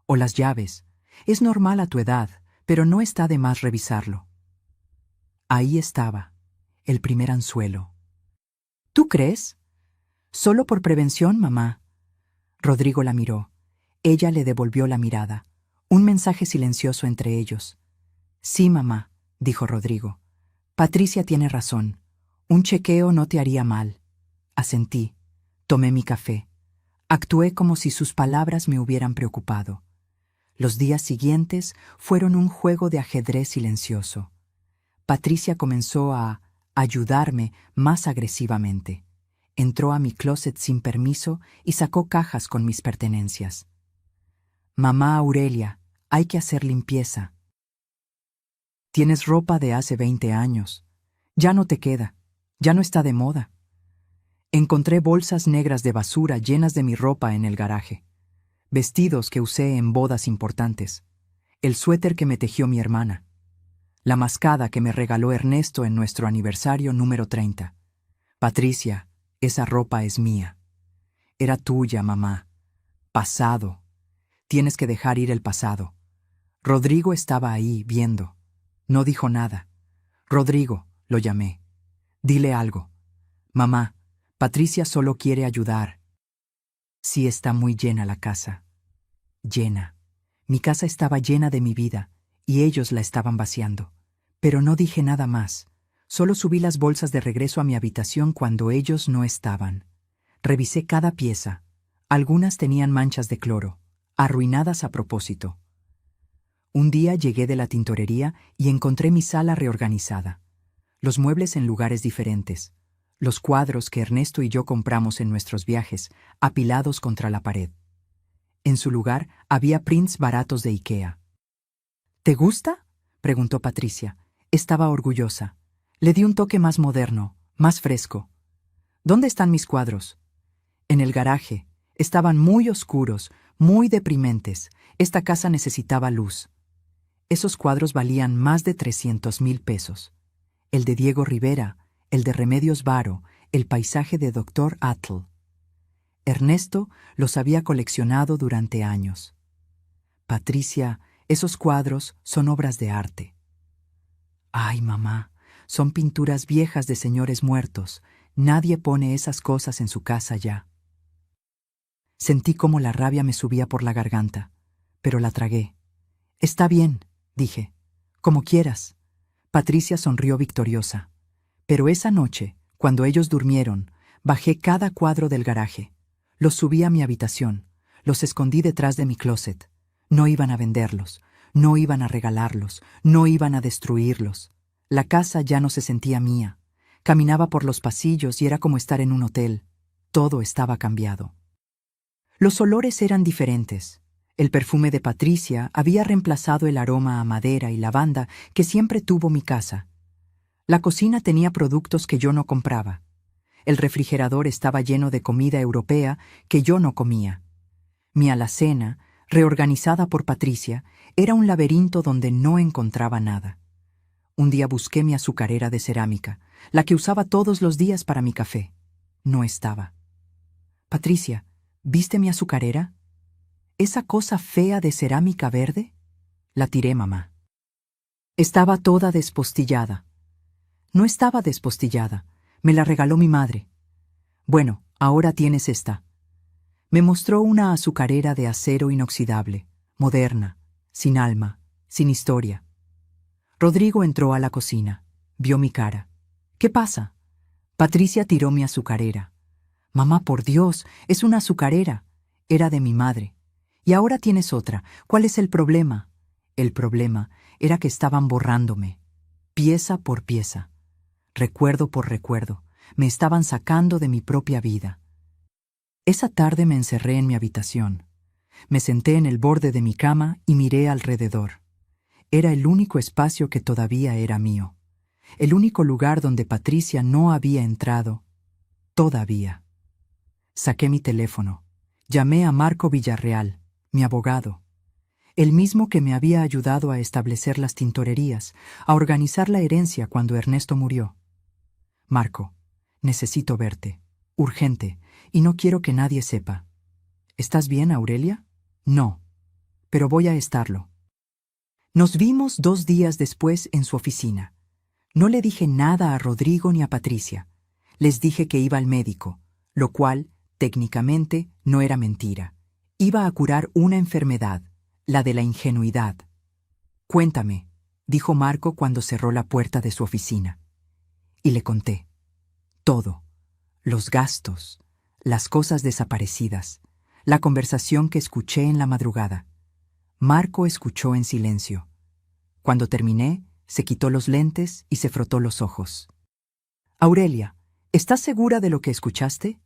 o las llaves. Es normal a tu edad, pero no está de más revisarlo. Ahí estaba, el primer anzuelo. ¿Tú crees? Solo por prevención, mamá. Rodrigo la miró. Ella le devolvió la mirada. Un mensaje silencioso entre ellos. Sí, mamá, dijo Rodrigo. Patricia tiene razón. Un chequeo no te haría mal. Asentí. Tomé mi café. Actué como si sus palabras me hubieran preocupado. Los días siguientes fueron un juego de ajedrez silencioso. Patricia comenzó a ayudarme más agresivamente. Entró a mi closet sin permiso y sacó cajas con mis pertenencias. «Mamá Aurelia, hay que hacer limpieza. Tienes ropa de hace 20 años. Ya no te queda. Ya no está de moda». Encontré bolsas negras de basura llenas de mi ropa en el garaje. Vestidos que usé en bodas importantes. El suéter que me tejió mi hermana. La mascada que me regaló Ernesto en nuestro aniversario número 30. Patricia, esa ropa es mía. Era tuya, mamá. Pasado. Tienes que dejar ir el pasado. Rodrigo estaba ahí, viendo. No dijo nada. Rodrigo, lo llamé. Dile algo. Mamá, Patricia solo quiere ayudar. Sí, está muy llena la casa. Llena. Mi casa estaba llena de mi vida, y ellos la estaban vaciando. Pero no dije nada más. Solo subí las bolsas de regreso a mi habitación cuando ellos no estaban. Revisé cada pieza. Algunas tenían manchas de cloro, arruinadas a propósito. Un día llegué de la tintorería y encontré mi sala reorganizada. Los muebles en lugares diferentes. Los cuadros que Ernesto y yo compramos en nuestros viajes, apilados contra la pared. En su lugar había prints baratos de IKEA. ¿Te gusta?, preguntó Patricia. Estaba orgullosa. Le di un toque más moderno, más fresco. ¿Dónde están mis cuadros? En el garaje. Estaban muy oscuros, muy deprimentes. Esta casa necesitaba luz. Esos cuadros valían más de 300,000 pesos. El de Diego Rivera, el de Remedios Varo, el paisaje de Dr. Atle. Ernesto los había coleccionado durante años. Patricia, esos cuadros son obras de arte. Ay, mamá, son pinturas viejas de señores muertos. Nadie pone esas cosas en su casa ya. Sentí cómo la rabia me subía por la garganta, pero la tragué. Está bien, dije. Como quieras. Patricia sonrió victoriosa. Pero esa noche, cuando ellos durmieron, bajé cada cuadro del garaje. Los subí a mi habitación. Los escondí detrás de mi closet. No iban a venderlos. No iban a regalarlos. No iban a destruirlos. La casa ya no se sentía mía. Caminaba por los pasillos y era como estar en un hotel. Todo estaba cambiado. Los olores eran diferentes. El perfume de Patricia había reemplazado el aroma a madera y lavanda que siempre tuvo mi casa. La cocina tenía productos que yo no compraba. El refrigerador estaba lleno de comida europea que yo no comía. Mi alacena, reorganizada por Patricia, era un laberinto donde no encontraba nada. Un día busqué mi azucarera de cerámica, la que usaba todos los días para mi café. No estaba. Patricia, ¿viste mi azucarera? ¿Esa cosa fea de cerámica verde? La tiré, mamá. Estaba toda despostillada. No estaba despostillada. Me la regaló mi madre. Bueno, ahora tienes esta. Me mostró una azucarera de acero inoxidable, moderna, sin alma, sin historia. Rodrigo entró a la cocina. Vio mi cara. ¿Qué pasa? Patricia tiró mi azucarera. Mamá, por Dios, es una azucarera. Era de mi madre. Y ahora tienes otra. ¿Cuál es el problema? El problema era que estaban borrándome, pieza por pieza, recuerdo por recuerdo. Me estaban sacando de mi propia vida. Esa tarde me encerré en mi habitación. Me senté en el borde de mi cama y miré alrededor. Era el único espacio que todavía era mío. El único lugar donde Patricia no había entrado. Todavía. Saqué mi teléfono. Llamé a Marco Villarreal, mi abogado. El mismo que me había ayudado a establecer las tintorerías, a organizar la herencia cuando Ernesto murió. Marco, necesito verte. Urgente, y no quiero que nadie sepa. ¿Estás bien, Aurelia? No, pero voy a estarlo. Nos vimos 2 días después en su oficina. No le dije nada a Rodrigo ni a Patricia. Les dije que iba al médico, lo cual, técnicamente, no era mentira. Iba a curar una enfermedad, la de la ingenuidad. Cuéntame, dijo Marco cuando cerró la puerta de su oficina. Y le conté. Todo. Los gastos, las cosas desaparecidas, la conversación que escuché en la madrugada. Marco escuchó en silencio. Cuando terminé, se quitó los lentes y se frotó los ojos. Aurelia, ¿estás segura de lo que escuchaste?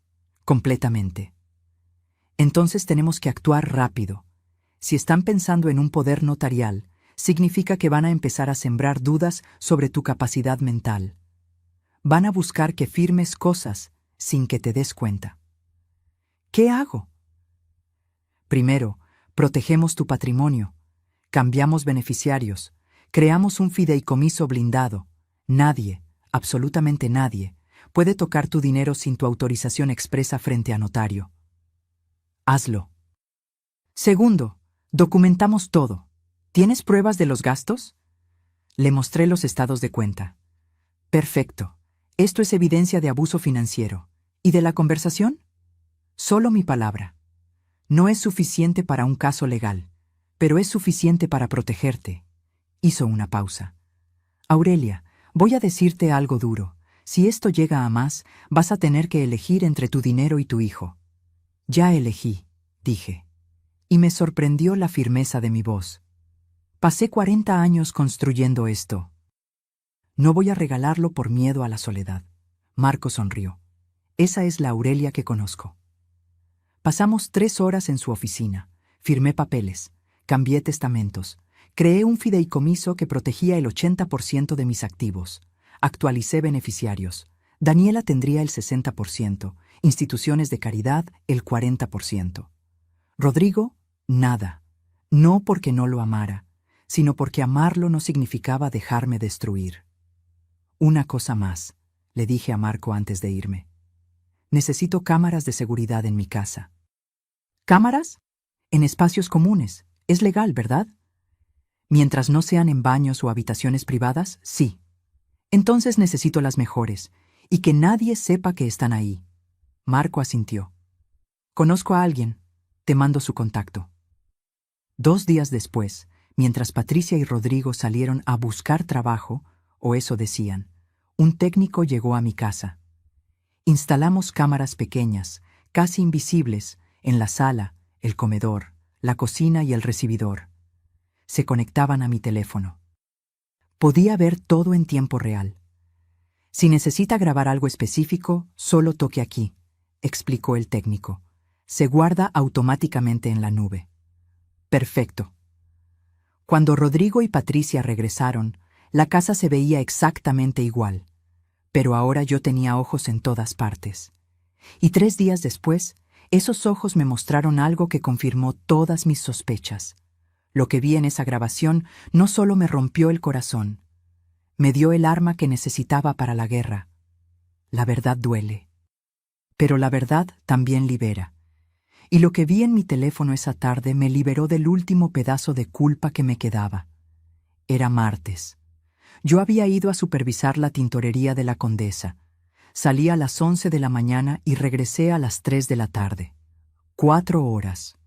Completamente. Entonces tenemos que actuar rápido. Si están pensando en un poder notarial, significa que van a empezar a sembrar dudas sobre tu capacidad mental. Van a buscar que firmes cosas sin que te des cuenta. ¿Qué hago? Primero, protegemos tu patrimonio, cambiamos beneficiarios, creamos un fideicomiso blindado. Nadie, absolutamente nadie, puede tocar tu dinero sin tu autorización expresa frente a notario. Hazlo. Segundo, documentamos todo. ¿Tienes pruebas de los gastos? Le mostré los estados de cuenta. Perfecto. Esto es evidencia de abuso financiero. ¿Y de la conversación? Solo mi palabra. No es suficiente para un caso legal, pero es suficiente para protegerte. Hizo una pausa. Aurelia, voy a decirte algo duro. Si esto llega a más, vas a tener que elegir entre tu dinero y tu hijo. Ya elegí, dije. Y me sorprendió la firmeza de mi voz. Pasé 40 años construyendo esto. No voy a regalarlo por miedo a la soledad. Marco sonrió. Esa es la Aurelia que conozco. Pasamos 3 horas en su oficina. Firmé papeles, cambié testamentos, creé un fideicomiso que protegía el 80% de mis activos, actualicé beneficiarios. Daniela tendría el 60%, instituciones de caridad el 40%. Rodrigo, nada. No porque no lo amara, sino porque amarlo no significaba dejarme destruir. Una cosa más, le dije a Marco antes de irme. Necesito cámaras de seguridad en mi casa. ¿Cámaras? En espacios comunes. Es legal, ¿verdad? Mientras no sean en baños o habitaciones privadas, sí. Entonces necesito las mejores, y que nadie sepa que están ahí. Marco asintió. Conozco a alguien. Te mando su contacto. 2 días después, mientras Patricia y Rodrigo salieron a buscar trabajo, o eso decían, un técnico llegó a mi casa. Instalamos cámaras pequeñas, casi invisibles, en la sala, el comedor, la cocina y el recibidor. Se conectaban a mi teléfono. Podía ver todo en tiempo real. Si necesita grabar algo específico, solo toque aquí, explicó el técnico. Se guarda automáticamente en la nube. Perfecto. Cuando Rodrigo y Patricia regresaron, la casa se veía exactamente igual, pero ahora yo tenía ojos en todas partes. Y 3 días después, esos ojos me mostraron algo que confirmó todas mis sospechas. Lo que vi en esa grabación no solo me rompió el corazón, me dio el arma que necesitaba para la guerra. La verdad duele. Pero la verdad también libera. Y lo que vi en mi teléfono esa tarde me liberó del último pedazo de culpa que me quedaba. Era martes. Yo había ido a supervisar la tintorería de la Condesa. Salí a las 11 de la mañana y regresé a las 3 de la tarde. 4 horas.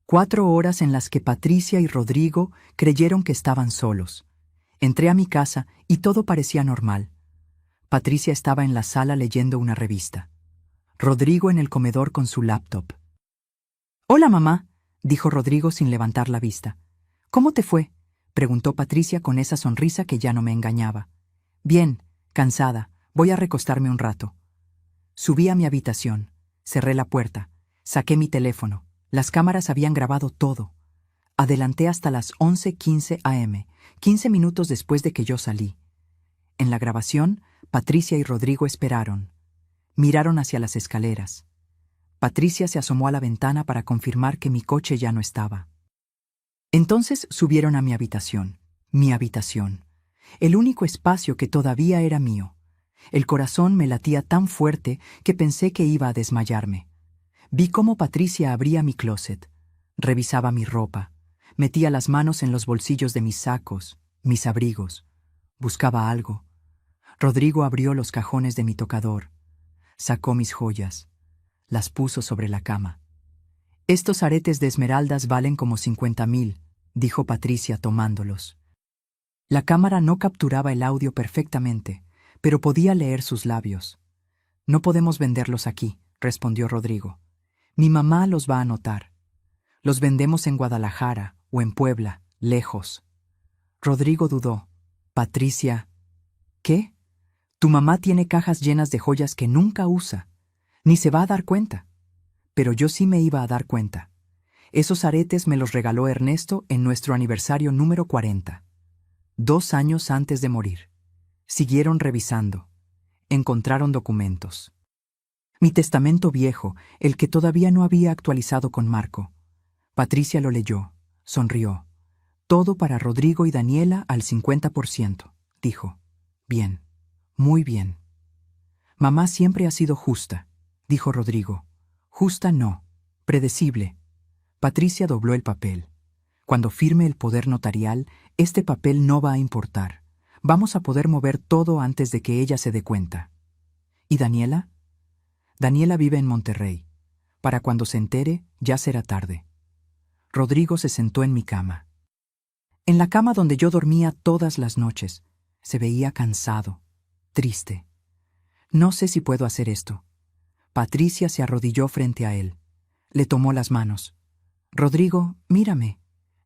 4 horas en las que Patricia y Rodrigo creyeron que estaban solos. Entré a mi casa y todo parecía normal. Patricia estaba en la sala leyendo una revista. Rodrigo en el comedor con su laptop. «Hola, mamá», dijo Rodrigo sin levantar la vista. «¿Cómo te fue?», preguntó Patricia con esa sonrisa que ya no me engañaba. «Bien, cansada, voy a recostarme un rato». Subí a mi habitación, cerré la puerta, saqué mi teléfono. Las cámaras habían grabado todo. Adelanté hasta las 11:15 a.m., 15 minutos después de que yo salí. En la grabación, Patricia y Rodrigo esperaron. Miraron hacia las escaleras. Patricia se asomó a la ventana para confirmar que mi coche ya no estaba. Entonces subieron a mi habitación, el único espacio que todavía era mío. El corazón me latía tan fuerte que pensé que iba a desmayarme. Vi cómo Patricia abría mi closet, revisaba mi ropa, metía las manos en los bolsillos de mis sacos, mis abrigos, buscaba algo. Rodrigo abrió los cajones de mi tocador, sacó mis joyas, las puso sobre la cama. «Estos aretes de esmeraldas valen como 50,000», dijo Patricia tomándolos. La cámara no capturaba el audio perfectamente, pero podía leer sus labios. «No podemos venderlos aquí», respondió Rodrigo. «Mi mamá los va a notar. Los vendemos en Guadalajara o en Puebla, lejos». Rodrigo dudó. «Patricia, ¿qué? Tu mamá tiene cajas llenas de joyas que nunca usa. Ni se va a dar cuenta». Pero yo sí me iba a dar cuenta. Esos aretes me los regaló Ernesto en nuestro aniversario número 40. 2 años antes de morir. Siguieron revisando. Encontraron documentos. Mi testamento viejo, el que todavía no había actualizado con Marco. Patricia lo leyó, sonrió. «Todo para Rodrigo y Daniela al 50%, dijo. «Bien, muy bien». «Mamá siempre ha sido justa», dijo Rodrigo. «Justa no, predecible». Patricia dobló el papel. «Cuando firme el poder notarial, este papel no va a importar. Vamos a poder mover todo antes de que ella se dé cuenta». «¿Y Daniela?» «Daniela vive en Monterrey. Para cuando se entere, ya será tarde». Rodrigo se sentó en mi cama. En la cama donde yo dormía todas las noches. Se veía cansado, triste. «No sé si puedo hacer esto». Patricia se arrodilló frente a él. Le tomó las manos. «Rodrigo, mírame.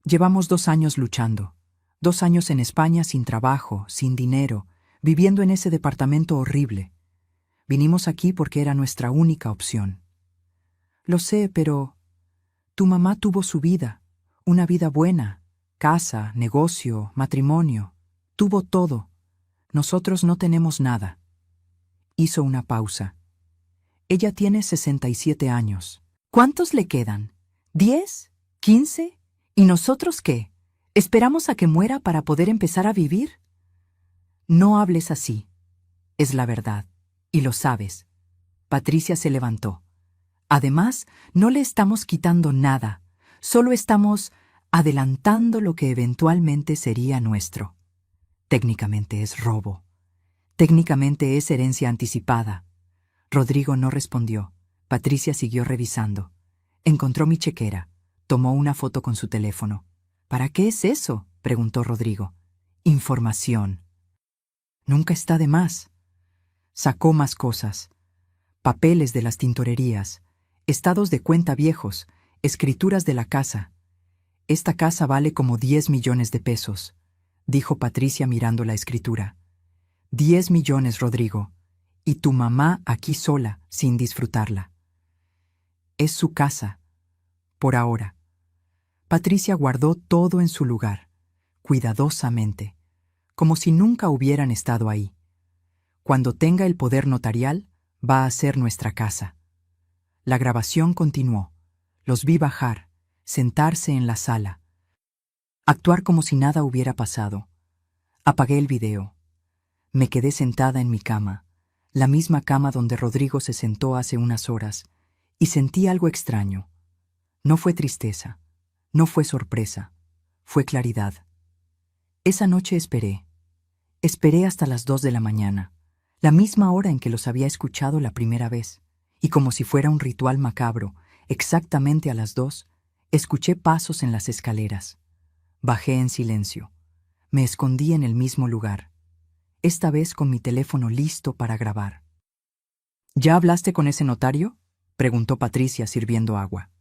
Llevamos 2 años luchando. 2 años en España sin trabajo, sin dinero, viviendo en ese departamento horrible. Vinimos aquí porque era nuestra única opción». «Lo sé, pero tu mamá tuvo su vida, una vida buena, casa, negocio, matrimonio. Tuvo todo. Nosotros no tenemos nada». Hizo una pausa. «Ella tiene 67 años. ¿Cuántos le quedan? ¿10? ¿15? ¿Y nosotros qué? ¿Esperamos a que muera para poder empezar a vivir?» «No hables así. Es la verdad. Y lo sabes». Patricia se levantó. «Además, no le estamos quitando nada. Solo estamos adelantando lo que eventualmente sería nuestro. Técnicamente es robo. Técnicamente es herencia anticipada». Rodrigo no respondió. Patricia siguió revisando. Encontró mi chequera. Tomó una foto con su teléfono. ¿Para qué es eso?, preguntó Rodrigo. Información. Nunca está de más. Sacó más cosas. Papeles de las tintorerías, estados de cuenta viejos, escrituras de la casa. Esta casa vale como 10 millones de pesos, dijo Patricia mirando la escritura. 10 millones, Rodrigo. Y tu mamá aquí sola, sin disfrutarla. Es su casa, por ahora. Patricia guardó todo en su lugar, cuidadosamente, como si nunca hubieran estado ahí. Cuando tenga el poder notarial, va a ser nuestra casa. La grabación continuó. Los vi bajar, sentarse en la sala, actuar como si nada hubiera pasado. Apagué el video. Me quedé sentada en mi cama, la misma cama donde Rodrigo se sentó hace unas horas, y sentí algo extraño. No fue tristeza, no fue sorpresa, fue claridad. Esa noche esperé. Esperé hasta las 2 de la mañana, la misma hora en que los había escuchado la primera vez, y como si fuera un ritual macabro, exactamente a las 2, escuché pasos en las escaleras. Bajé en silencio. Me escondí en el mismo lugar, esta vez con mi teléfono listo para grabar. ¿Ya hablaste con ese notario?, preguntó Patricia sirviendo agua.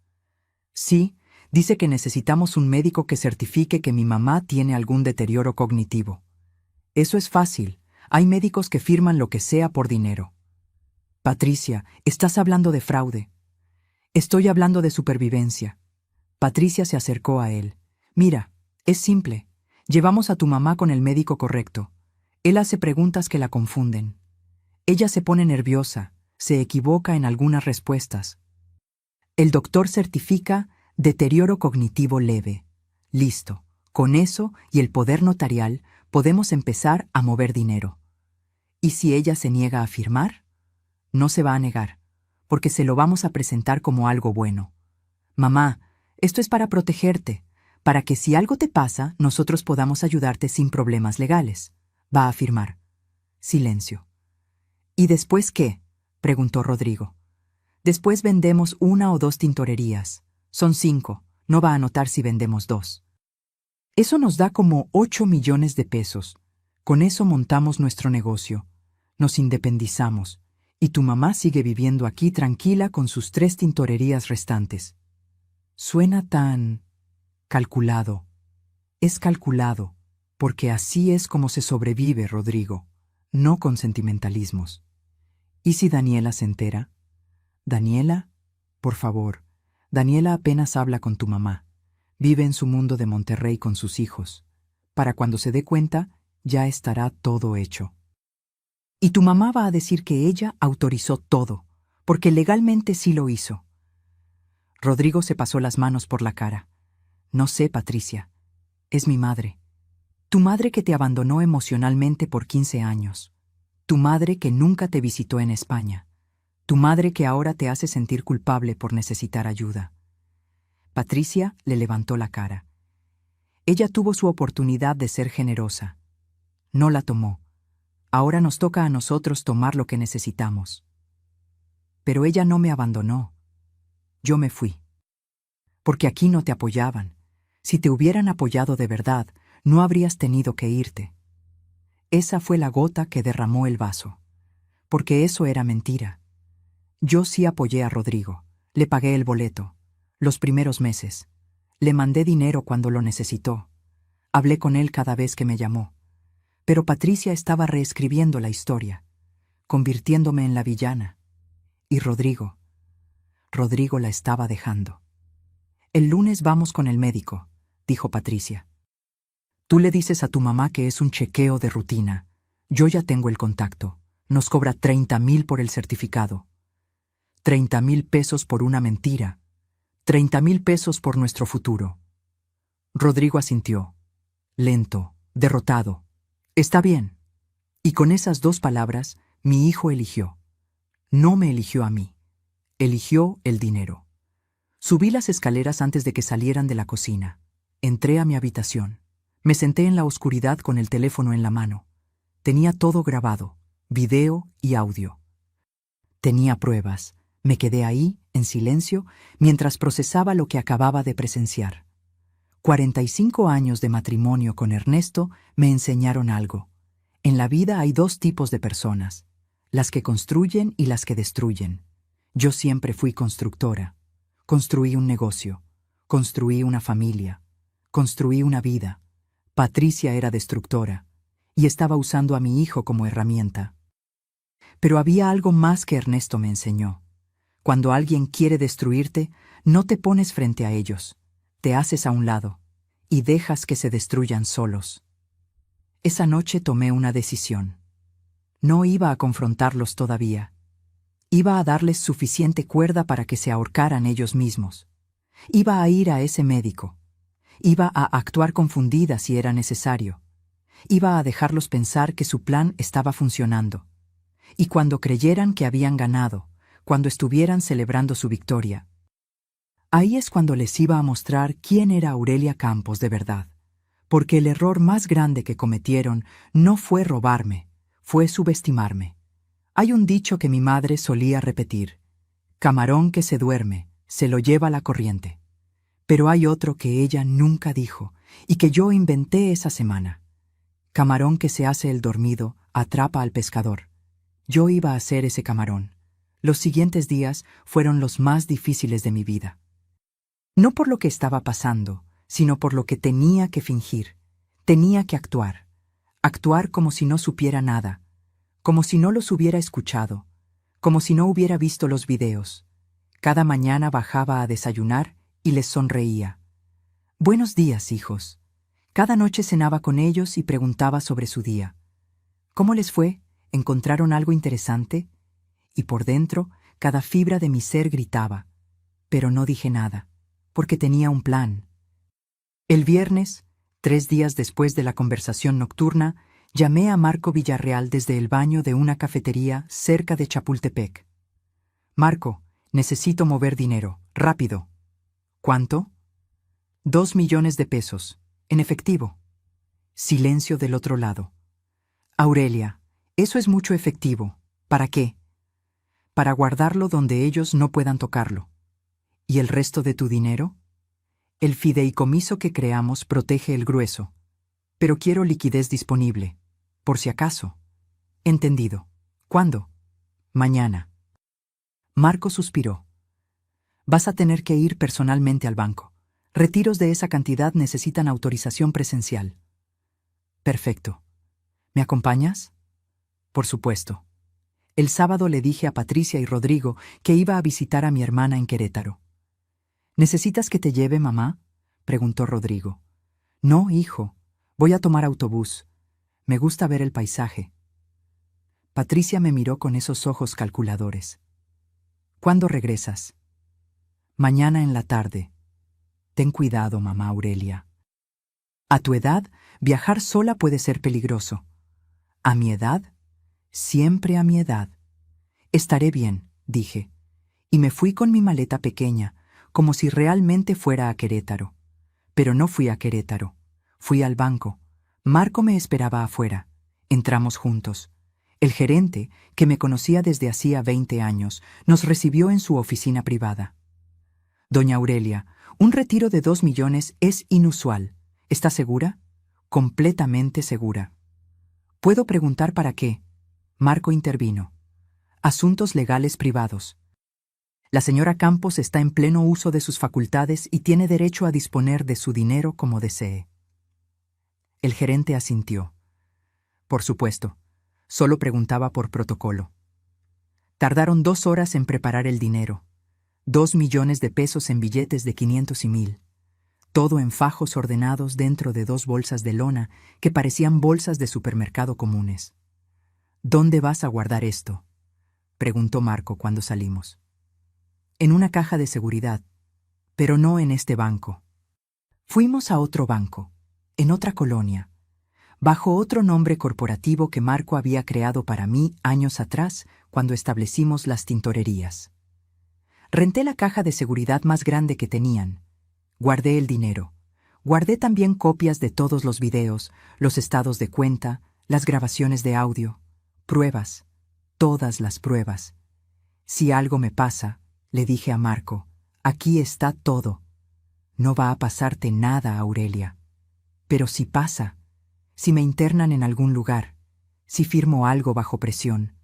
Sí, dice que necesitamos un médico que certifique que mi mamá tiene algún deterioro cognitivo. Eso es fácil. Hay médicos que firman lo que sea por dinero. Patricia, estás hablando de fraude. Estoy hablando de supervivencia. Patricia se acercó a él. Mira, es simple. Llevamos a tu mamá con el médico correcto. Él hace preguntas que la confunden. Ella se pone nerviosa, se equivoca en algunas respuestas. El doctor certifica deterioro cognitivo leve. Listo. Con eso y el poder notarial podemos empezar a mover dinero. ¿Y si ella se niega a firmar? No se va a negar, porque se lo vamos a presentar como algo bueno. Mamá, esto es para protegerte, para que si algo te pasa, nosotros podamos ayudarte sin problemas legales. Va a firmar. Silencio. ¿Y después qué?, preguntó Rodrigo. Después vendemos 1 o 2 tintorerías. Son 5. No va a notar si vendemos 2. Eso nos da como 8 millones de pesos. Con eso montamos nuestro negocio. Nos independizamos. Y tu mamá sigue viviendo aquí tranquila con sus 3 tintorerías restantes. Suena tan calculado. Es calculado, porque así es como se sobrevive, Rodrigo, no con sentimentalismos. ¿Y si Daniela se entera? Daniela, por favor, Daniela apenas habla con tu mamá. Vive en su mundo de Monterrey con sus hijos. Para cuando se dé cuenta, ya estará todo hecho. Y tu mamá va a decir que ella autorizó todo, porque legalmente sí lo hizo. Rodrigo se pasó las manos por la cara. No sé, Patricia. Es mi madre. Tu madre que te abandonó emocionalmente por 15 años. Tu madre que nunca te visitó en España. Tu madre que ahora te hace sentir culpable por necesitar ayuda. Patricia le levantó la cara. Ella tuvo su oportunidad de ser generosa. No la tomó. Ahora nos toca a nosotros tomar lo que necesitamos. Pero ella no me abandonó. Yo me fui. Porque aquí no te apoyaban. Si te hubieran apoyado de verdad, no habrías tenido que irte. Esa fue la gota que derramó el vaso. Porque eso era mentira. Yo sí apoyé a Rodrigo. Le pagué el boleto. Los primeros meses. Le mandé dinero cuando lo necesitó. Hablé con él cada vez que me llamó. Pero Patricia estaba reescribiendo la historia, convirtiéndome en la villana. Y Rodrigo la estaba dejando. El lunes vamos con el médico, dijo Patricia. Tú le dices a tu mamá que es un chequeo de rutina. Yo ya tengo el contacto. Nos cobra 30,000 por el certificado. 30,000 pesos por una mentira. 30,000 pesos por nuestro futuro. Rodrigo asintió, lento, derrotado. Está bien. Y con esas 2 palabras, mi hijo eligió. No me eligió a mí. Eligió el dinero. Subí las escaleras antes de que salieran de la cocina. Entré a mi habitación. Me senté en la oscuridad con el teléfono en la mano. Tenía todo grabado, video y audio. Tenía pruebas, Me quedé ahí, en silencio, mientras procesaba lo que acababa de presenciar. 45 años de matrimonio con Ernesto me enseñaron algo. En la vida hay dos tipos de personas, las que construyen y las que destruyen. Yo siempre fui constructora. Construí un negocio, construí una familia, construí una vida. Patricia era destructora, y estaba usando a mi hijo como herramienta. Pero había algo más que Ernesto me enseñó. Cuando alguien quiere destruirte, no te pones frente a ellos, te haces a un lado, y dejas que se destruyan solos. Esa noche tomé una decisión. No iba a confrontarlos todavía. Iba a darles suficiente cuerda para que se ahorcaran ellos mismos. Iba a ir a ese médico. Iba a actuar confundida si era necesario. Iba a dejarlos pensar que su plan estaba funcionando. Y cuando creyeran que habían ganado, cuando estuvieran celebrando su victoria, ahí es cuando les iba a mostrar quién era Aurelia Campos de verdad. Porque el error más grande que cometieron no fue robarme, fue subestimarme. Hay un dicho que mi madre solía repetir: camarón que se duerme, se lo lleva la corriente. Pero hay otro que ella nunca dijo y que yo inventé esa semana. Camarón que se hace el dormido, atrapa al pescador. Yo iba a ser ese camarón. Los siguientes días fueron los más difíciles de mi vida. No por lo que estaba pasando, sino por lo que tenía que fingir. Tenía que actuar. Actuar como si no supiera nada, como si no los hubiera escuchado, como si no hubiera visto los videos. Cada mañana bajaba a desayunar y les sonreía. Buenos días, hijos. Cada noche cenaba con ellos y preguntaba sobre su día. ¿Cómo les fue? ¿Encontraron algo interesante? Y por dentro, cada fibra de mi ser gritaba. Pero no dije nada, porque tenía un plan. El viernes, 3 días después de la conversación nocturna, llamé a Marco Villarreal desde el baño de una cafetería cerca de Chapultepec. Marco, necesito mover dinero, rápido. ¿Cuánto? 2 millones de pesos, en efectivo. Silencio del otro lado. Aurelia, eso es mucho efectivo. ¿Para qué? Para guardarlo donde ellos no puedan tocarlo. ¿Y el resto de tu dinero? El fideicomiso que creamos protege el grueso, pero quiero liquidez disponible, por si acaso. Entendido. ¿Cuándo? Mañana. Marco suspiró. Vas a tener que ir personalmente al banco. Retiros de esa cantidad necesitan autorización presencial. Perfecto. ¿Me acompañas? Por supuesto. El sábado le dije a Patricia y Rodrigo que iba a visitar a mi hermana en Querétaro. ¿Necesitas que te lleve, mamá?, preguntó Rodrigo. No, hijo. Voy a tomar autobús. Me gusta ver el paisaje. Patricia me miró con esos ojos calculadores. ¿Cuándo regresas? Mañana en la tarde. Ten cuidado, mamá Aurelia. A tu edad, viajar sola puede ser peligroso. A mi edad, siempre a mi edad. Estaré bien, dije, y me fui con mi maleta pequeña, como si realmente fuera a Querétaro. Pero no fui a Querétaro. Fui al banco. Marco me esperaba afuera. Entramos juntos. El gerente, que me conocía desde hacía 20 años, nos recibió en su oficina privada. Doña Aurelia, un retiro de 2 millones es inusual. ¿Está segura? Completamente segura. ¿Puedo preguntar para qué? Marco intervino. Asuntos legales privados. La señora Campos está en pleno uso de sus facultades y tiene derecho a disponer de su dinero como desee. El gerente asintió. Por supuesto, solo preguntaba por protocolo. Tardaron 2 horas en preparar el dinero. 2 millones de pesos en billetes de 500 y 1000. Todo en fajos ordenados dentro de 2 bolsas de lona que parecían bolsas de supermercado comunes. ¿Dónde vas a guardar esto?, preguntó Marco cuando salimos. En una caja de seguridad, pero no en este banco. Fuimos a otro banco, en otra colonia, bajo otro nombre corporativo que Marco había creado para mí años atrás cuando establecimos las tintorerías. Renté la caja de seguridad más grande que tenían. Guardé el dinero. Guardé también copias de todos los videos, los estados de cuenta, las grabaciones de audio, pruebas, todas las pruebas. Si algo me pasa, le dije a Marco, aquí está todo. No va a pasarte nada, Aurelia. Pero si pasa, si me internan en algún lugar, si firmo algo bajo presión,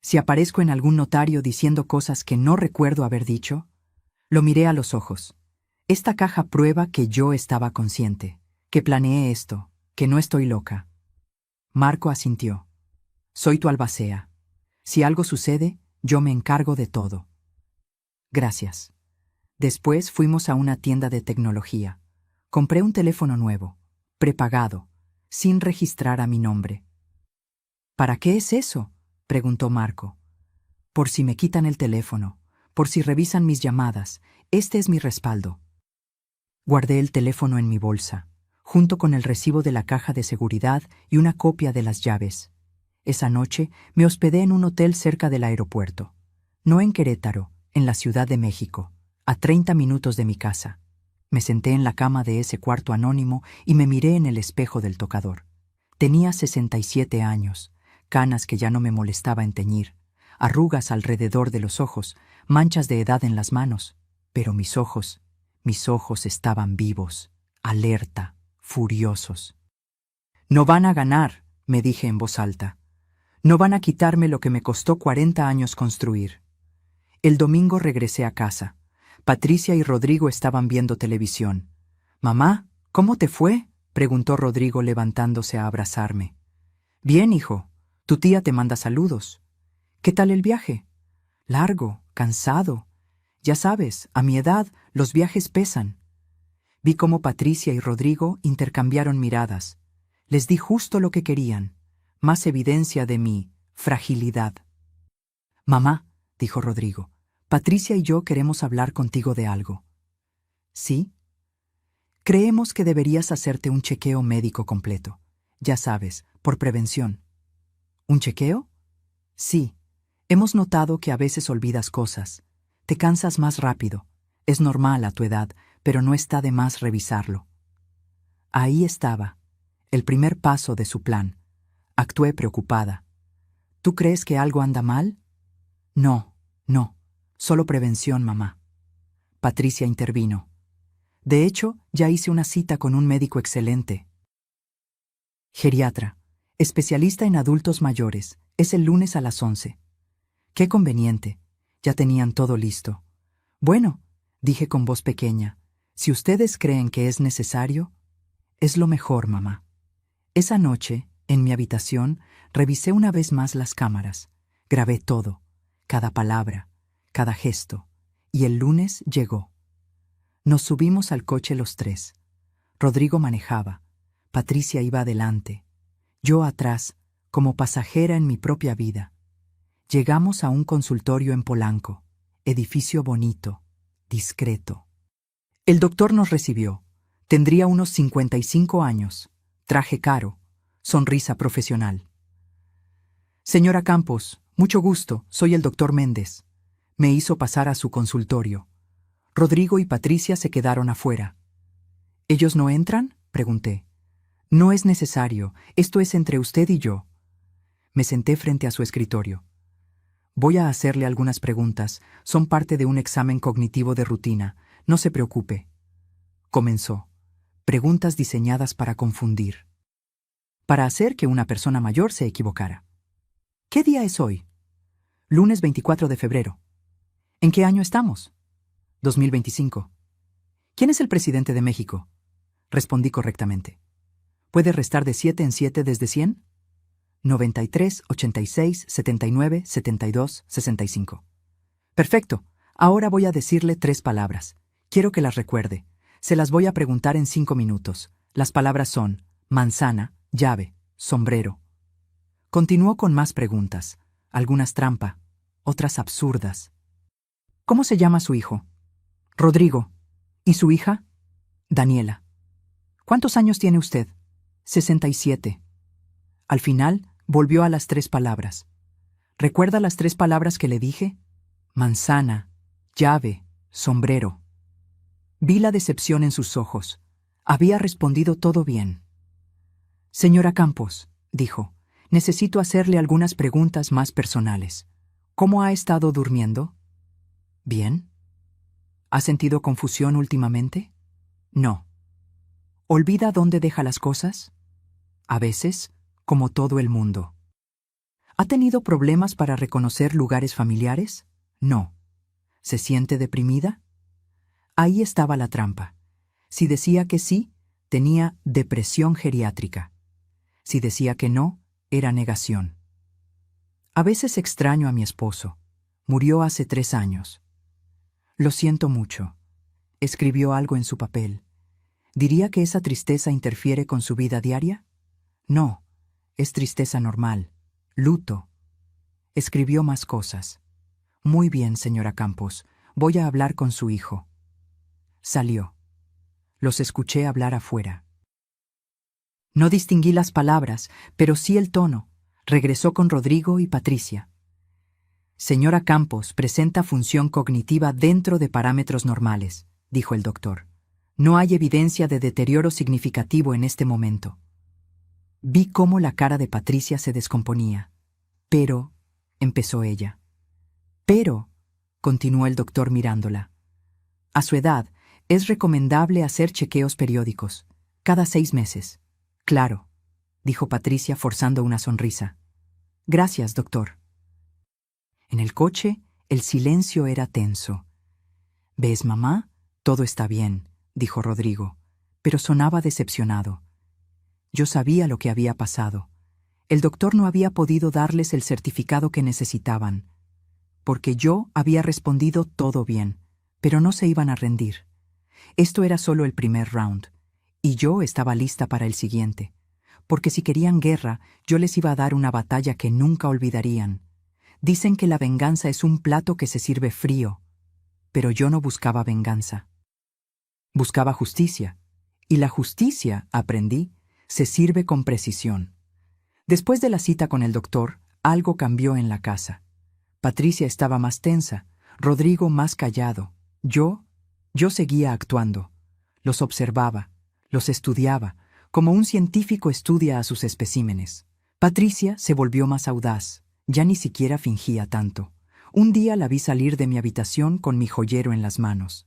si aparezco en algún notario diciendo cosas que no recuerdo haber dicho, lo miré a los ojos. Esta caja prueba que yo estaba consciente, que planeé esto, que no estoy loca. Marco asintió. Soy tu albacea. Si algo sucede, yo me encargo de todo. Gracias. Después fuimos a una tienda de tecnología. Compré un teléfono nuevo, prepagado, sin registrar a mi nombre. ¿Para qué es eso?, preguntó Marco. Por si me quitan el teléfono, por si revisan mis llamadas, este es mi respaldo. Guardé el teléfono en mi bolsa, junto con el recibo de la caja de seguridad y una copia de las llaves. Esa noche me hospedé en un hotel cerca del aeropuerto. No en Querétaro, en la Ciudad de México, a 30 minutos de mi casa. Me senté en la cama de ese cuarto anónimo y me miré en el espejo del tocador. Tenía 67 años, canas que ya no me molestaba en teñir, arrugas alrededor de los ojos, manchas de edad en las manos. Pero mis ojos estaban vivos, alerta, furiosos. No van a ganar, me dije en voz alta. No van a quitarme lo que me costó 40 años construir. El domingo regresé a casa. Patricia y Rodrigo estaban viendo televisión. «Mamá, ¿cómo te fue?», preguntó Rodrigo levantándose a abrazarme. «Bien, hijo. Tu tía te manda saludos». «¿Qué tal el viaje?». «Largo, cansado. Ya sabes, a mi edad, los viajes pesan». Vi cómo Patricia y Rodrigo intercambiaron miradas. Les di justo lo que querían, más evidencia de mi fragilidad. «Mamá», dijo Rodrigo, «Patricia y yo queremos hablar contigo de algo». «¿Sí?» «Creemos que deberías hacerte un chequeo médico completo. Ya sabes, por prevención». «¿Un chequeo?» «Sí. Hemos notado que a veces olvidas cosas. Te cansas más rápido. Es normal a tu edad, pero no está de más revisarlo». Ahí estaba, el primer paso de su plan. Actué preocupada. «¿Tú crees que algo anda mal?» «No, solo prevención, mamá». Patricia intervino. «De hecho, ya hice una cita con un médico excelente. Geriatra, especialista en adultos mayores. Es el lunes a las 11. Qué conveniente. Ya tenían todo listo. Bueno, dije con voz pequeña, si ustedes creen que es necesario, es lo mejor, mamá». Esa noche, en mi habitación, revisé una vez más las cámaras. Grabé todo, cada palabra, cada gesto, y el lunes llegó. Nos subimos al coche los tres. Rodrigo manejaba, Patricia iba adelante, yo atrás, como pasajera en mi propia vida. Llegamos a un consultorio en Polanco, edificio bonito, discreto. El doctor nos recibió. Tendría unos 55 años, traje caro, sonrisa profesional. «Señora Campos, mucho gusto, soy el doctor Méndez». Me hizo pasar a su consultorio. Rodrigo y Patricia se quedaron afuera. «¿Ellos no entran?», pregunté. «No es necesario, esto es entre usted y yo». Me senté frente a su escritorio. «Voy a hacerle algunas preguntas, son parte de un examen cognitivo de rutina, no se preocupe». Comenzó. Preguntas diseñadas para confundir. Para hacer que una persona mayor se equivocara. «¿Qué día es hoy?» «Lunes 24 de febrero». «¿En qué año estamos?» 2025. «¿Quién es el presidente de México?» Respondí correctamente. «¿Puede restar de 7 en 7 desde 100? 93, 86, 79, 72, 65. Perfecto. Ahora voy a decirle 3 palabras. Quiero que las recuerde. Se las voy a preguntar en 5 minutos. Las palabras son manzana, llave, sombrero». Continuó con más preguntas, algunas trampa, otras absurdas. «¿Cómo se llama su hijo?» «Rodrigo». «¿Y su hija?» «Daniela». «¿Cuántos años tiene usted?» 67. Al final, volvió a las 3 palabras. ¿Recuerda las 3 palabras que le dije? Manzana, llave, sombrero. Vi la decepción en sus ojos. Había respondido todo bien. «Señora Campos», dijo, «necesito hacerle algunas preguntas más personales. ¿Cómo ha estado durmiendo? ¿Bien? ¿Ha sentido confusión últimamente? No. ¿Olvida dónde deja las cosas? A veces, como todo el mundo. ¿Ha tenido problemas para reconocer lugares familiares? No. ¿Se siente deprimida? Ahí estaba la trampa. Si decía que sí, tenía depresión geriátrica. Si decía que no, era negación. A veces extraño a mi esposo. Murió hace 3 años. Lo siento mucho. Escribió algo en su papel. ¿Diría que esa tristeza interfiere con su vida diaria? No, es tristeza normal. Luto. Escribió más cosas. Muy bien, señora Campos. Voy a hablar con su hijo. Salió. Los escuché hablar afuera. No distinguí las palabras, pero sí el tono. Regresó con Rodrigo y Patricia. Señora Campos, presenta función cognitiva dentro de parámetros normales, dijo el doctor. No hay evidencia de deterioro significativo en este momento. Vi cómo la cara de Patricia se descomponía. Pero, empezó ella. Pero, continuó el doctor mirándola. A su edad, es recomendable hacer chequeos periódicos, cada 6 meses. Claro, dijo Patricia forzando una sonrisa. Gracias, doctor. En el coche, el silencio era tenso. ¿Ves, mamá? Todo está bien, dijo Rodrigo, pero sonaba decepcionado. Yo sabía lo que había pasado. El doctor no había podido darles el certificado que necesitaban, porque yo había respondido todo bien, pero no se iban a rendir. Esto era solo el primer round, y yo estaba lista para el siguiente, porque si querían guerra, yo les iba a dar una batalla que nunca olvidarían. Dicen que la venganza es un plato que se sirve frío, pero yo no buscaba venganza. Buscaba justicia, y la justicia, aprendí, se sirve con precisión. Después de la cita con el doctor, algo cambió en la casa. Patricia estaba más tensa, Rodrigo más callado. Yo seguía actuando. Los observaba, los estudiaba, como un científico estudia a sus especímenes. Patricia se volvió más audaz, ya ni siquiera fingía tanto. Un día la vi salir de mi habitación con mi joyero en las manos.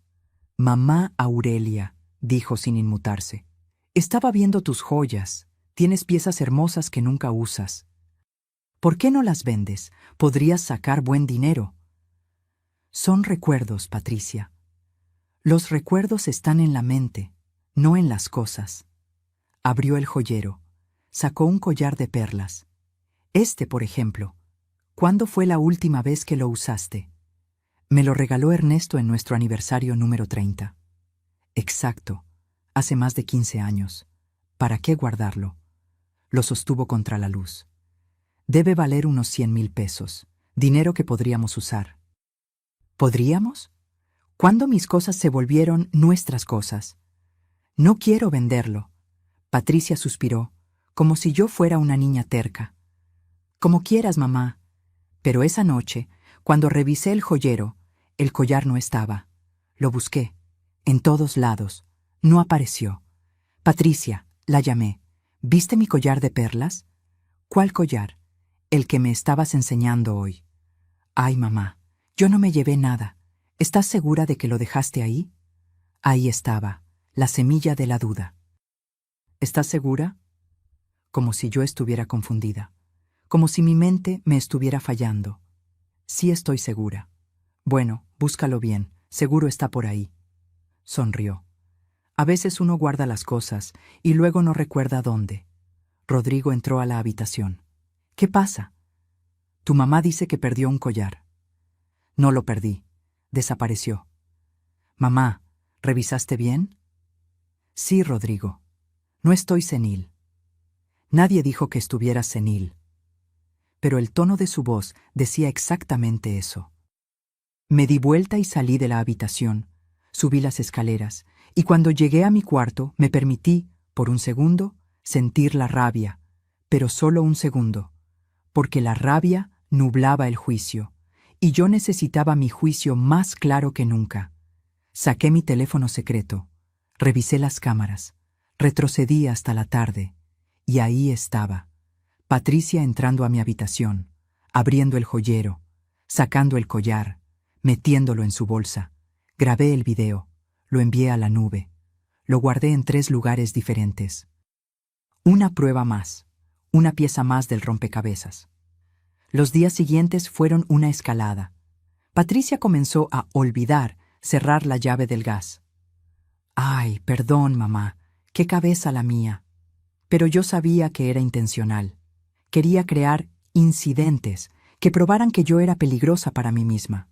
Mamá Aurelia, dijo sin inmutarse. Estaba viendo tus joyas. Tienes piezas hermosas que nunca usas. ¿Por qué no las vendes? Podrías sacar buen dinero. Son recuerdos, Patricia. Los recuerdos están en la mente, no en las cosas. Abrió el joyero. Sacó un collar de perlas. Por ejemplo. ¿Cuándo fue la última vez que lo usaste? Me lo regaló Ernesto en nuestro aniversario número 30. Exacto. Hace más de 15 años. ¿Para qué guardarlo? Lo sostuvo contra la luz. Debe valer unos 100,000 pesos, dinero que podríamos usar. ¿Podríamos? ¿Cuándo mis cosas se volvieron nuestras cosas? No quiero venderlo. Patricia suspiró, como si yo fuera una niña terca. Como quieras, mamá. Pero esa noche, cuando revisé el joyero, el collar no estaba. Lo busqué, en todos lados. No apareció. Patricia, la llamé. ¿Viste mi collar de perlas? ¿Cuál collar? El que me estabas enseñando hoy. Ay, mamá, yo no me llevé nada. ¿Estás segura de que lo dejaste ahí? Ahí estaba, la semilla de la duda. ¿Estás segura? Como si yo estuviera confundida. Como si mi mente me estuviera fallando. Sí estoy segura. Bueno, búscalo bien, seguro está por ahí. Sonrió. A veces uno guarda las cosas y luego no recuerda dónde. Rodrigo entró a la habitación. ¿Qué pasa? Tu mamá dice que perdió un collar. No lo perdí. Desapareció. Mamá, ¿revisaste bien? Sí, Rodrigo. No estoy senil. Nadie dijo que estuvieras senil. Pero el tono de su voz decía exactamente eso. Me di vuelta y salí de la habitación. Subí las escaleras, y cuando llegué a mi cuarto me permití, por un segundo, sentir la rabia, pero solo un segundo, porque la rabia nublaba el juicio, y yo necesitaba mi juicio más claro que nunca. Saqué mi teléfono secreto, revisé las cámaras, retrocedí hasta la tarde, y ahí estaba, Patricia entrando a mi habitación, abriendo el joyero, sacando el collar, metiéndolo en su bolsa. Grabé el video, lo envié a la nube. Lo guardé en 3 lugares diferentes. Una prueba más, una pieza más del rompecabezas. Los días siguientes fueron una escalada. Patricia comenzó a olvidar cerrar la llave del gas. Ay, perdón, mamá, qué cabeza la mía. Pero yo sabía que era intencional. Quería crear incidentes que probaran que yo era peligrosa para mí misma.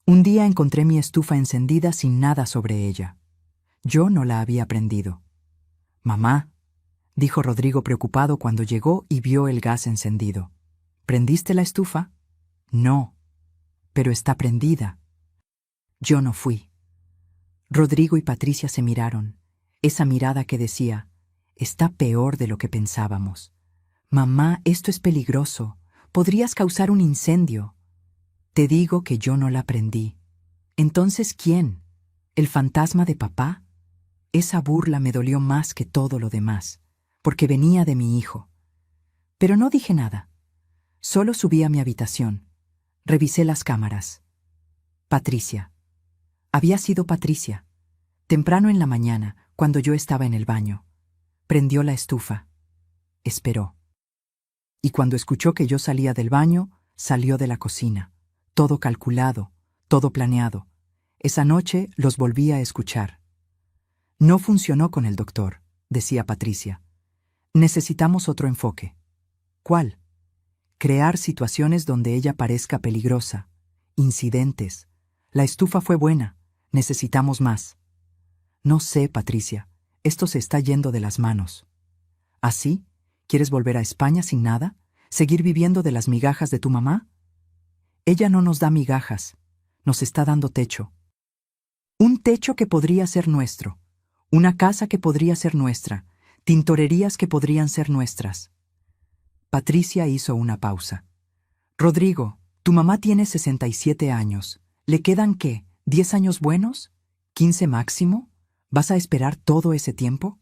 Un día encontré mi estufa encendida sin nada sobre ella. Yo no la había prendido. Mamá, dijo Rodrigo preocupado cuando llegó y vio el gas encendido. ¿Prendiste la estufa? No, pero está prendida. Yo no fui. Rodrigo y Patricia se miraron. Esa mirada que decía, está peor de lo que pensábamos. Mamá, esto es peligroso. Podrías causar un incendio. Te digo que yo no la prendí. Entonces, ¿quién? ¿El fantasma de papá? Esa burla me dolió más que todo lo demás, porque venía de mi hijo. Pero no dije nada. Solo subí a mi habitación. Revisé las cámaras. Patricia. Había sido Patricia. Temprano en la mañana, cuando yo estaba en el baño. Prendió la estufa. Esperó. Y cuando escuchó que yo salía del baño, salió de la cocina. Todo calculado, todo planeado. Esa noche los volví a escuchar. No funcionó con el doctor, decía Patricia. Necesitamos otro enfoque. ¿Cuál? Crear situaciones donde ella parezca peligrosa. Incidentes. La estufa fue buena. Necesitamos más. No sé, Patricia. Esto se está yendo de las manos. ¿Así? ¿Quieres volver a España sin nada? ¿Seguir viviendo de las migajas de tu mamá? Ella no nos da migajas. Nos está dando techo. Un techo que podría ser nuestro. Una casa que podría ser nuestra. Tintorerías que podrían ser nuestras. Patricia hizo una pausa. Rodrigo, tu mamá tiene 67 años. ¿Le quedan qué? ¿10 años buenos? ¿15 máximo? ¿Vas a esperar todo ese tiempo?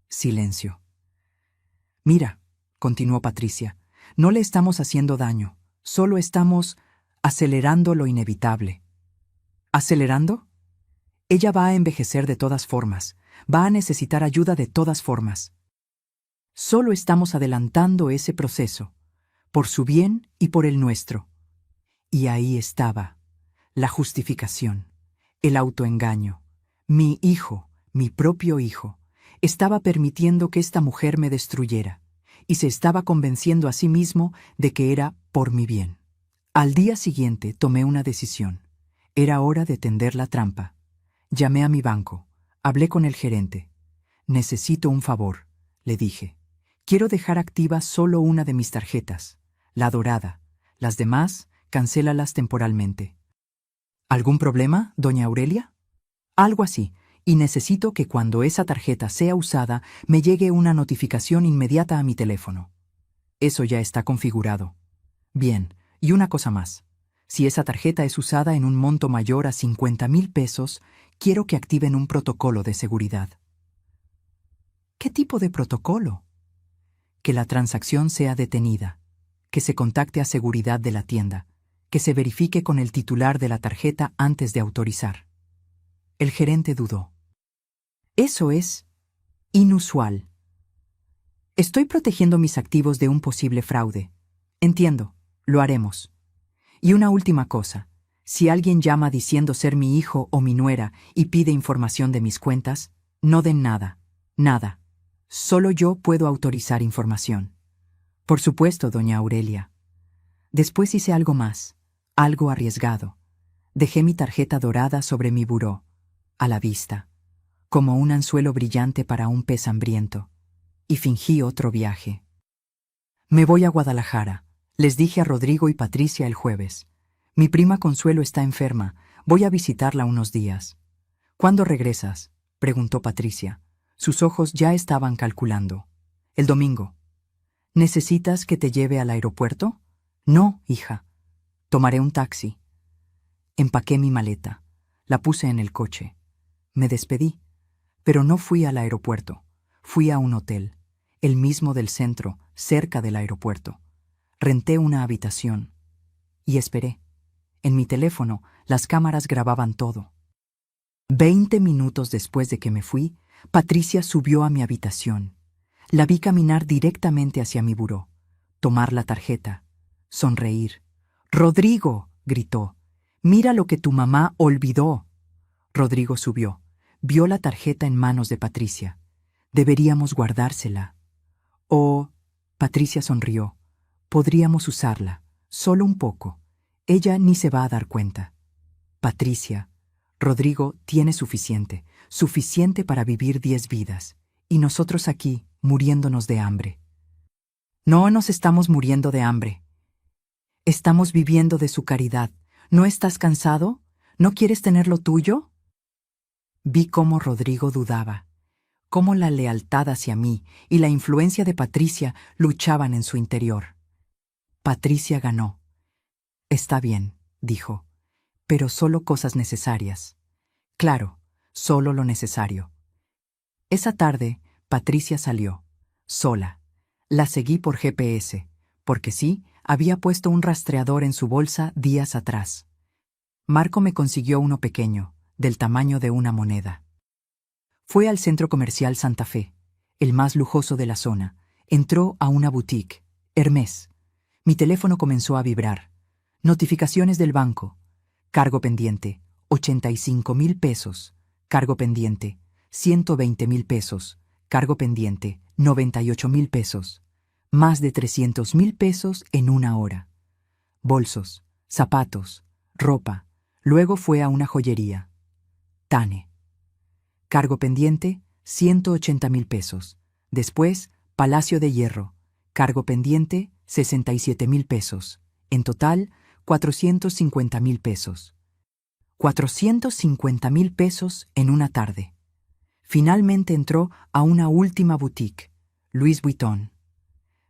Silencio. Mira, continuó Patricia, no le estamos haciendo daño, solo estamos acelerando lo inevitable. ¿Acelerando? Ella va a envejecer de todas formas, va a necesitar ayuda de todas formas. Solo estamos adelantando ese proceso, por su bien y por el nuestro. Y ahí estaba, la justificación, el autoengaño. Mi hijo, mi propio hijo, estaba permitiendo que esta mujer me destruyera, y se estaba convenciendo a sí mismo de que era por mi bien. Al día siguiente tomé una decisión. Era hora de tender la trampa. Llamé a mi banco, hablé con el gerente. Necesito un favor, le dije. Quiero dejar activa solo una de mis tarjetas, la dorada. Las demás, cancélalas temporalmente. ¿Algún problema, doña Aurelia? Algo así, y necesito que cuando esa tarjeta sea usada me llegue una notificación inmediata a mi teléfono. Eso ya está configurado. Bien, y una cosa más. Si esa tarjeta es usada en un monto mayor a 50,000 pesos, quiero que activen un protocolo de seguridad. ¿Qué tipo de protocolo? Que la transacción sea detenida, que se contacte a seguridad de la tienda, que se verifique con el titular de la tarjeta antes de autorizar. El gerente dudó. Eso es inusual. Estoy protegiendo mis activos de un posible fraude. Entiendo, lo haremos. Y una última cosa. Si alguien llama diciendo ser mi hijo o mi nuera y pide información de mis cuentas, no den nada, nada. Solo yo puedo autorizar información. Por supuesto, doña Aurelia. Después hice algo más, algo arriesgado. Dejé mi tarjeta dorada sobre mi buró, a la vista, como un anzuelo brillante para un pez hambriento, y fingí otro viaje. Me voy a Guadalajara, les dije a Rodrigo y Patricia el jueves. Mi prima Consuelo está enferma, voy a visitarla unos días. ¿Cuándo regresas?, preguntó Patricia. Sus ojos ya estaban calculando. El domingo. ¿Necesitas que te lleve al aeropuerto? No, hija. Tomaré un taxi. Empaqué mi maleta, la puse en el coche. Me despedí, pero no fui al aeropuerto. Fui a un hotel, el mismo del centro, cerca del aeropuerto. Renté una habitación. Y esperé. En mi teléfono, las cámaras grababan todo. 20 minutos después de que me fui, Patricia subió a mi habitación. La vi caminar directamente hacia mi buró, tomar la tarjeta, sonreír. «¡Rodrigo!», gritó. «¡Mira lo que tu mamá olvidó!». Rodrigo subió. Vio la tarjeta en manos de Patricia. «Deberíamos guardársela». «Oh», Patricia sonrió. «Podríamos usarla, solo un poco. Ella ni se va a dar cuenta». «Patricia, Rodrigo tiene suficiente, suficiente para vivir 10 vidas, y nosotros aquí, muriéndonos de hambre». «No nos estamos muriendo de hambre. Estamos viviendo de su caridad. ¿No estás cansado? ¿No quieres tener lo tuyo?». Vi cómo Rodrigo dudaba, cómo la lealtad hacia mí y la influencia de Patricia luchaban en su interior. Patricia ganó. «Está bien», dijo, «pero solo cosas necesarias». Claro, solo lo necesario. Esa tarde, Patricia salió, sola. La seguí por GPS, porque sí, había puesto un rastreador en su bolsa días atrás. Marco me consiguió uno pequeño, del tamaño de una moneda. Fue al centro comercial Santa Fe, el más lujoso de la zona. Entró a una boutique, Hermès. Mi teléfono comenzó a vibrar. Notificaciones del banco. Cargo pendiente, 85,000 pesos. Cargo pendiente, 120,000 pesos. Cargo pendiente, 98,000 pesos. Más de 300,000 pesos en una hora. Bolsos, zapatos, ropa. Luego fue a una joyería. Tane. Cargo pendiente, 180,000 pesos. Después, Palacio de Hierro. Cargo pendiente, 67,000 pesos. En total, 450,000 pesos. 450,000 pesos en una tarde. Finalmente entró a una última boutique, Louis Vuitton.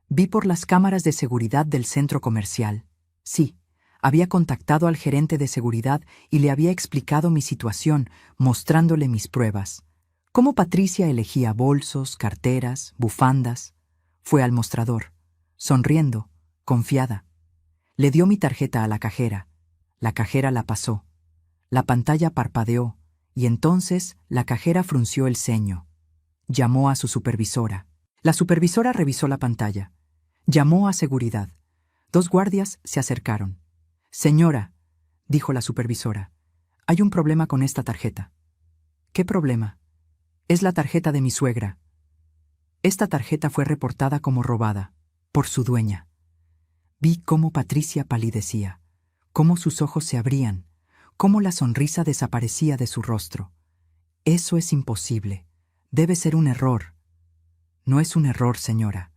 Vi por las cámaras de seguridad del centro comercial. Sí, había contactado al gerente de seguridad y le había explicado mi situación, mostrándole mis pruebas. Cómo Patricia elegía bolsos, carteras, bufandas. Fue al mostrador, sonriendo, confiada. Le dio mi tarjeta a la cajera. La cajera la pasó. La pantalla parpadeó, y entonces la cajera frunció el ceño. Llamó a su supervisora. La supervisora revisó la pantalla. Llamó a seguridad. 2 guardias se acercaron. «Señora», dijo la supervisora, «hay un problema con esta tarjeta». «¿Qué problema?». «Es la tarjeta de mi suegra. Esta tarjeta fue reportada como robada, por su dueña». Vi cómo Patricia palidecía, cómo sus ojos se abrían, cómo la sonrisa desaparecía de su rostro. «Eso es imposible. Debe ser un error». «No es un error, señora.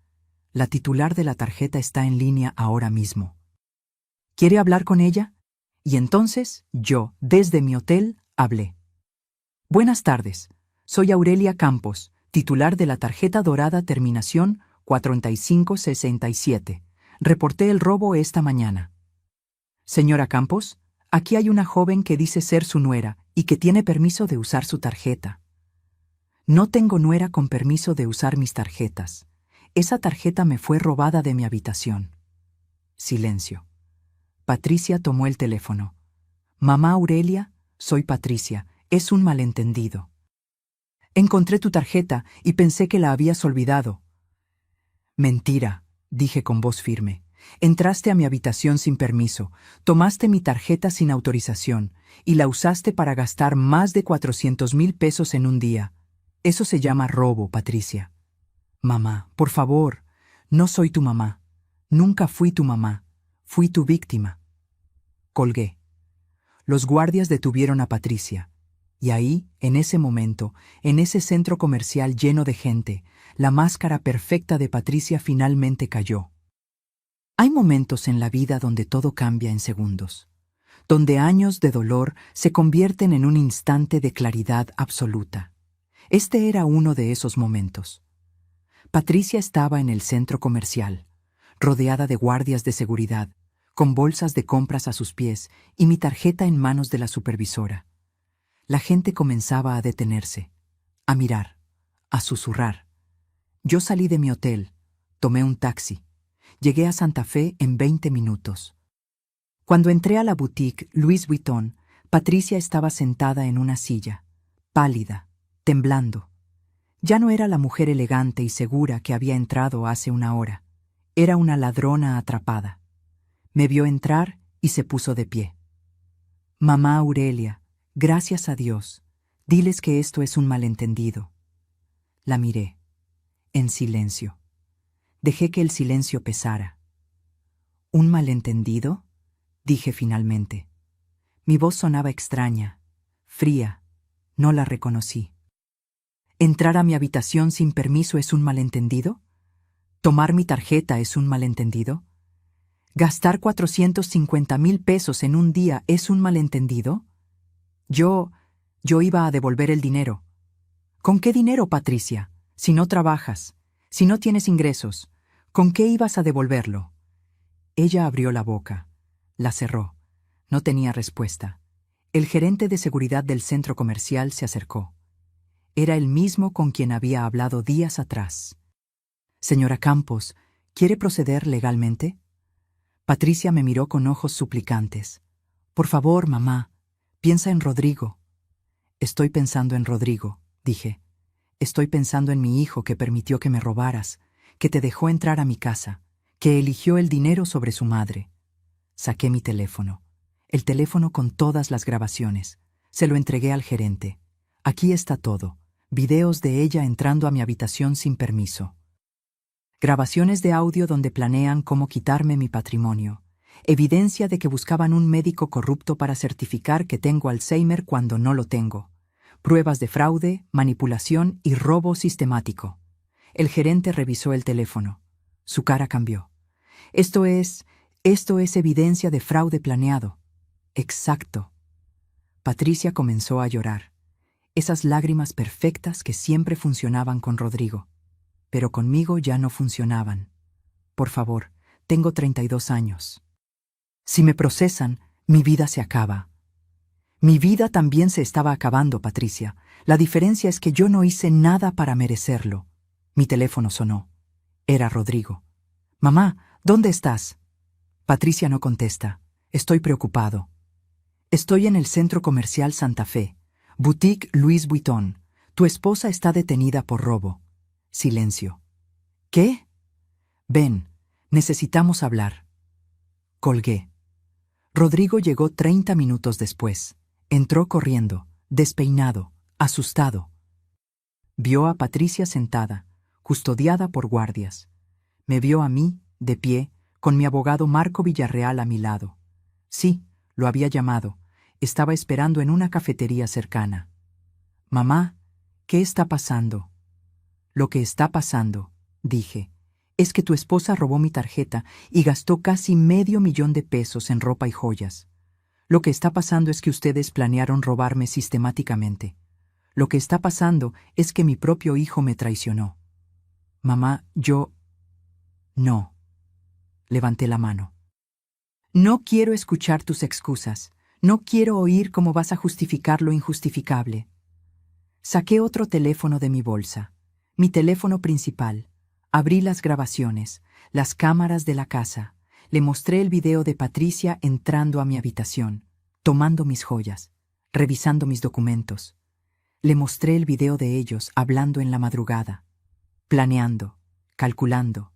La titular de la tarjeta está en línea ahora mismo». «¿Quiere hablar con ella?». Y entonces yo, desde mi hotel, hablé. «Buenas tardes. Soy Aurelia Campos, titular de la tarjeta dorada terminación 4567. Reporté el robo esta mañana». «Señora Campos, aquí hay una joven que dice ser su nuera y que tiene permiso de usar su tarjeta». «No tengo nuera con permiso de usar mis tarjetas. Esa tarjeta me fue robada de mi habitación». Silencio. Patricia tomó el teléfono. «Mamá Aurelia, soy Patricia. Es un malentendido. Encontré tu tarjeta y pensé que la habías olvidado». «Mentira», dije con voz firme. «Entraste a mi habitación sin permiso, tomaste mi tarjeta sin autorización y la usaste para gastar más de 400,000 pesos en un día. Eso se llama robo, Patricia». «Mamá, por favor, no soy tu mamá. Nunca fui tu mamá. Fui tu víctima». Colgué. Los guardias detuvieron a Patricia. Y ahí, en ese momento, en ese centro comercial lleno de gente, la máscara perfecta de Patricia finalmente cayó. Hay momentos en la vida donde todo cambia en segundos, donde años de dolor se convierten en un instante de claridad absoluta. Este era uno de esos momentos. Patricia estaba en el centro comercial, rodeada de guardias de seguridad, con bolsas de compras a sus pies y mi tarjeta en manos de la supervisora. La gente comenzaba a detenerse, a mirar, a susurrar. Yo salí de mi hotel, tomé un taxi. Llegué a Santa Fe en 20 minutos. Cuando entré a la boutique Louis Vuitton, Patricia estaba sentada en una silla, pálida, temblando. Ya no era la mujer elegante y segura que había entrado hace una hora. Era una ladrona atrapada. Me vio entrar y se puso de pie. Mamá Aurelia, gracias a Dios, diles que esto es un malentendido. La miré, en silencio. Dejé que el silencio pesara. ¿Un malentendido?, dije finalmente. Mi voz sonaba extraña, fría. No la reconocí. ¿Entrar a mi habitación sin permiso es un malentendido? ¿Tomar mi tarjeta es un malentendido? ¿Gastar 450,000 pesos en un día es un malentendido? Yo iba a devolver el dinero. ¿Con qué dinero, Patricia? Si no trabajas, si no tienes ingresos, ¿con qué ibas a devolverlo? Ella abrió la boca, la cerró. No tenía respuesta. El gerente de seguridad del centro comercial se acercó. Era el mismo con quien había hablado días atrás. Señora Campos, ¿quiere proceder legalmente? Patricia me miró con ojos suplicantes. Por favor, mamá, piensa en Rodrigo. Estoy pensando en Rodrigo, dije. Estoy pensando en mi hijo que permitió que me robaras, que te dejó entrar a mi casa, que eligió el dinero sobre su madre. Saqué mi teléfono, el teléfono con todas las grabaciones. Se lo entregué al gerente. Aquí está todo. Videos de ella entrando a mi habitación sin permiso. Grabaciones de audio donde planean cómo quitarme mi patrimonio. Evidencia de que buscaban un médico corrupto para certificar que tengo Alzheimer cuando no lo tengo. Pruebas de fraude, manipulación y robo sistemático. El gerente revisó el teléfono. Su cara cambió. Esto es evidencia de fraude planeado. Exacto. Patricia comenzó a llorar. Esas lágrimas perfectas que siempre funcionaban con Rodrigo. Pero conmigo ya no funcionaban. Por favor, tengo 32 años. Si me procesan, mi vida se acaba. Mi vida también se estaba acabando, Patricia. La diferencia es que yo no hice nada para merecerlo. Mi teléfono sonó. Era Rodrigo. Mamá, ¿dónde estás? Patricia no contesta. Estoy preocupado. Estoy en el centro comercial Santa Fe. Boutique Louis Vuitton. Tu esposa está detenida por robo. Silencio. ¿Qué? Ven, necesitamos hablar. Colgué. Rodrigo llegó 30 minutos después. Entró corriendo, despeinado, asustado. Vio a Patricia sentada, custodiada por guardias. Me vio a mí, de pie, con mi abogado Marco Villarreal a mi lado. Sí, lo había llamado. Estaba esperando en una cafetería cercana. Mamá, ¿qué está pasando? Lo que está pasando, dije, es que tu esposa robó mi tarjeta y gastó casi $500,000 de pesos en ropa y joyas. Lo que está pasando es que ustedes planearon robarme sistemáticamente. Lo que está pasando es que mi propio hijo me traicionó. Mamá, No. Levanté la mano. No quiero escuchar tus excusas. No quiero oír cómo vas a justificar lo injustificable. Saqué otro teléfono de mi bolsa, mi teléfono principal. Abrí las grabaciones, las cámaras de la casa. Le mostré el video de Patricia entrando a mi habitación, tomando mis joyas, revisando mis documentos. Le mostré el video de ellos hablando en la madrugada, planeando, calculando,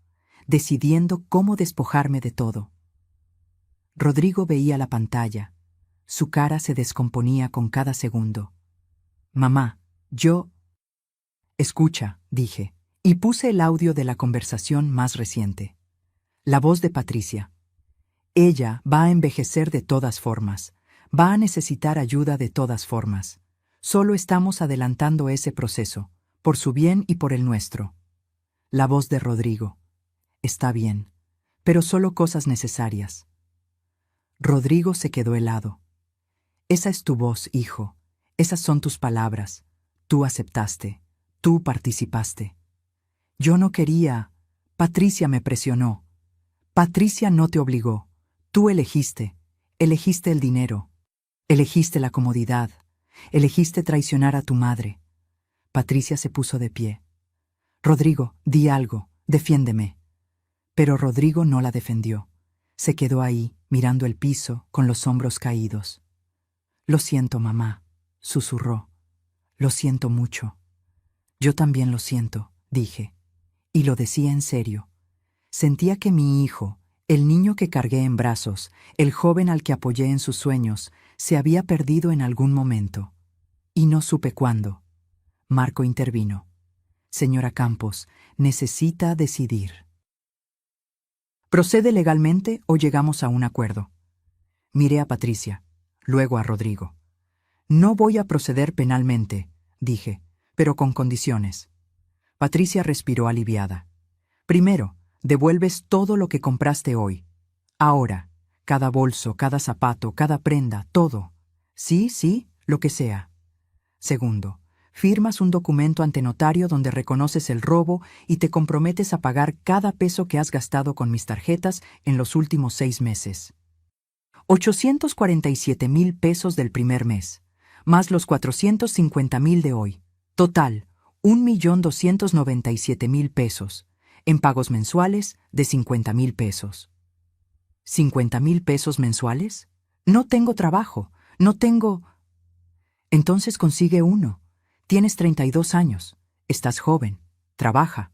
decidiendo cómo despojarme de todo. Rodrigo veía la pantalla. Su cara se descomponía con cada segundo. Mamá, Escucha, dije, y puse el audio de la conversación más reciente. La voz de Patricia. Ella va a envejecer de todas formas. Va a necesitar ayuda de todas formas. Solo estamos adelantando ese proceso, por su bien y por el nuestro. La voz de Rodrigo. Está bien, pero solo cosas necesarias. Rodrigo se quedó helado. Esa es tu voz, hijo. Esas son tus palabras. Tú aceptaste. Tú participaste. Yo no quería. Patricia me presionó. Patricia no te obligó. Tú elegiste. Elegiste el dinero. Elegiste la comodidad. Elegiste traicionar a tu madre. Patricia se puso de pie. Rodrigo, di algo. Defiéndeme. Pero Rodrigo no la defendió. Se quedó ahí, mirando el piso con los hombros caídos. «Lo siento, mamá», susurró. «Lo siento mucho». «Yo también lo siento», dije. Y lo decía en serio. Sentía que mi hijo, el niño que cargué en brazos, el joven al que apoyé en sus sueños, se había perdido en algún momento. Y no supe cuándo. Marco intervino. «Señora Campos, necesita decidir. ¿Procede legalmente o llegamos a un acuerdo?» Miré a Patricia, luego a Rodrigo. «No voy a proceder penalmente», dije, «pero con condiciones». Patricia respiró aliviada. «Primero, devuelves todo lo que compraste hoy. Ahora, cada bolso, cada zapato, cada prenda, todo. Sí, sí, lo que sea. Segundo, firmas un documento ante notario donde reconoces el robo y te comprometes a pagar cada peso que has gastado con mis tarjetas en los últimos 6 meses. 847,000 pesos del primer mes, más los 450,000 de hoy. Total, 1,297,000 pesos, en pagos mensuales de 50,000 pesos. ¿50,000 pesos mensuales? No tengo trabajo, no tengo... Entonces consigue uno. Tienes 32 años, estás joven, trabaja.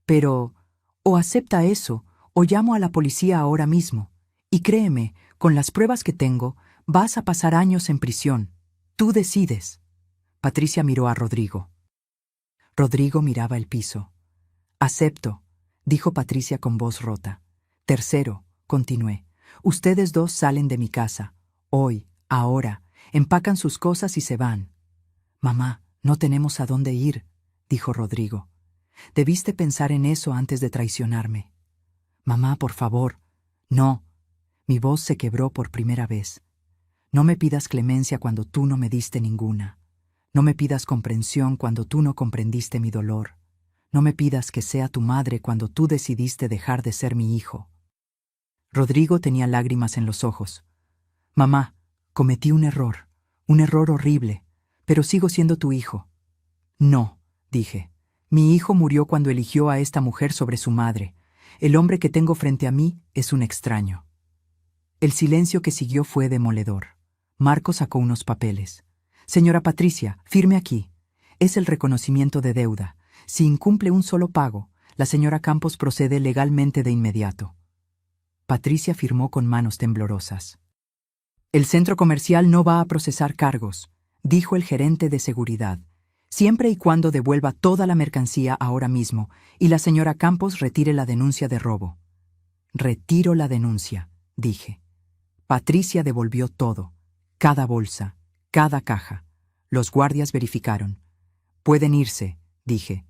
Pero, o acepta eso, o llamo a la policía ahora mismo. Y créeme, con las pruebas que tengo, vas a pasar años en prisión. Tú decides». Patricia miró a Rodrigo. Rodrigo miraba el piso. «Acepto», dijo Patricia con voz rota. «Tercero», continué, «ustedes dos salen de mi casa. Hoy, ahora, empacan sus cosas y se van». «Mamá, no tenemos a dónde ir», dijo Rodrigo. «Debiste pensar en eso antes de traicionarme». «Mamá, por favor». «No». Mi voz se quebró por primera vez. «No me pidas clemencia cuando tú no me diste ninguna. No me pidas comprensión cuando tú no comprendiste mi dolor. No me pidas que sea tu madre cuando tú decidiste dejar de ser mi hijo». Rodrigo tenía lágrimas en los ojos. «Mamá, cometí un error horrible, pero sigo siendo tu hijo». «No», dije. «Mi hijo murió cuando eligió a esta mujer sobre su madre. El hombre que tengo frente a mí es un extraño». El silencio que siguió fue demoledor. Marco sacó unos papeles. «Señora Patricia, firme aquí. Es el reconocimiento de deuda. Si incumple un solo pago, la señora Campos procede legalmente de inmediato». Patricia firmó con manos temblorosas. «El centro comercial no va a procesar cargos», dijo el gerente de seguridad, «siempre y cuando devuelva toda la mercancía ahora mismo y la señora Campos retire la denuncia de robo». «Retiro la denuncia», dije. Patricia devolvió todo, cada bolsa, cada caja. Los guardias verificaron. «Pueden irse», dije.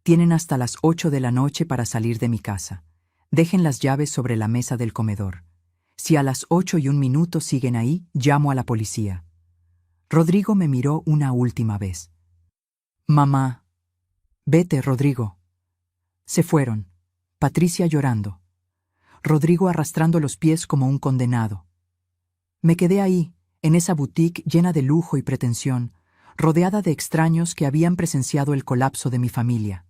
«Tienen hasta las 8 de la noche para salir de mi casa. Dejen las llaves sobre la mesa del comedor. Si a las 8:01 siguen ahí, llamo a la policía». Rodrigo me miró una última vez. «Mamá». «Vete, Rodrigo». Se fueron. Patricia llorando. Rodrigo arrastrando los pies como un condenado. Me quedé ahí, en esa boutique llena de lujo y pretensión, rodeada de extraños que habían presenciado el colapso de mi familia.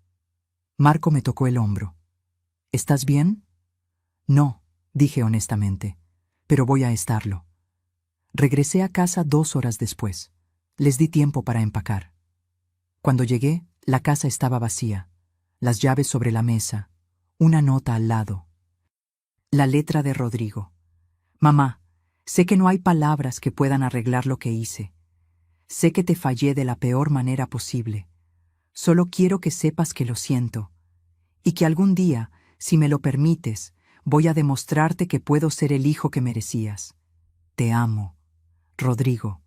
Marco me tocó el hombro. «¿Estás bien?» «No», dije honestamente, «pero voy a estarlo». Regresé a casa 2 horas después. Les di tiempo para empacar. Cuando llegué, la casa estaba vacía, las llaves sobre la mesa, una nota al lado. La letra de Rodrigo. «Mamá, sé que no hay palabras que puedan arreglar lo que hice. Sé que te fallé de la peor manera posible. Solo quiero que sepas que lo siento, y que algún día, si me lo permites, voy a demostrarte que puedo ser el hijo que merecías. Te amo. Rodrigo».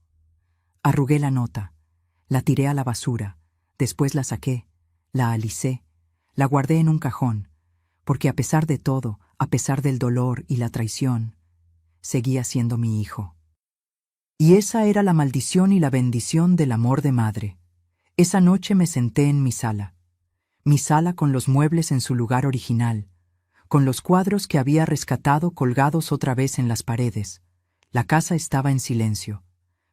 Arrugué la nota, la tiré a la basura, después la saqué, la alicé, la guardé en un cajón, porque a pesar de todo, a pesar del dolor y la traición, seguía siendo mi hijo. Y esa era la maldición y la bendición del amor de madre. Esa noche me senté en mi sala con los muebles en su lugar original, con los cuadros que había rescatado colgados otra vez en las paredes. La casa estaba en silencio,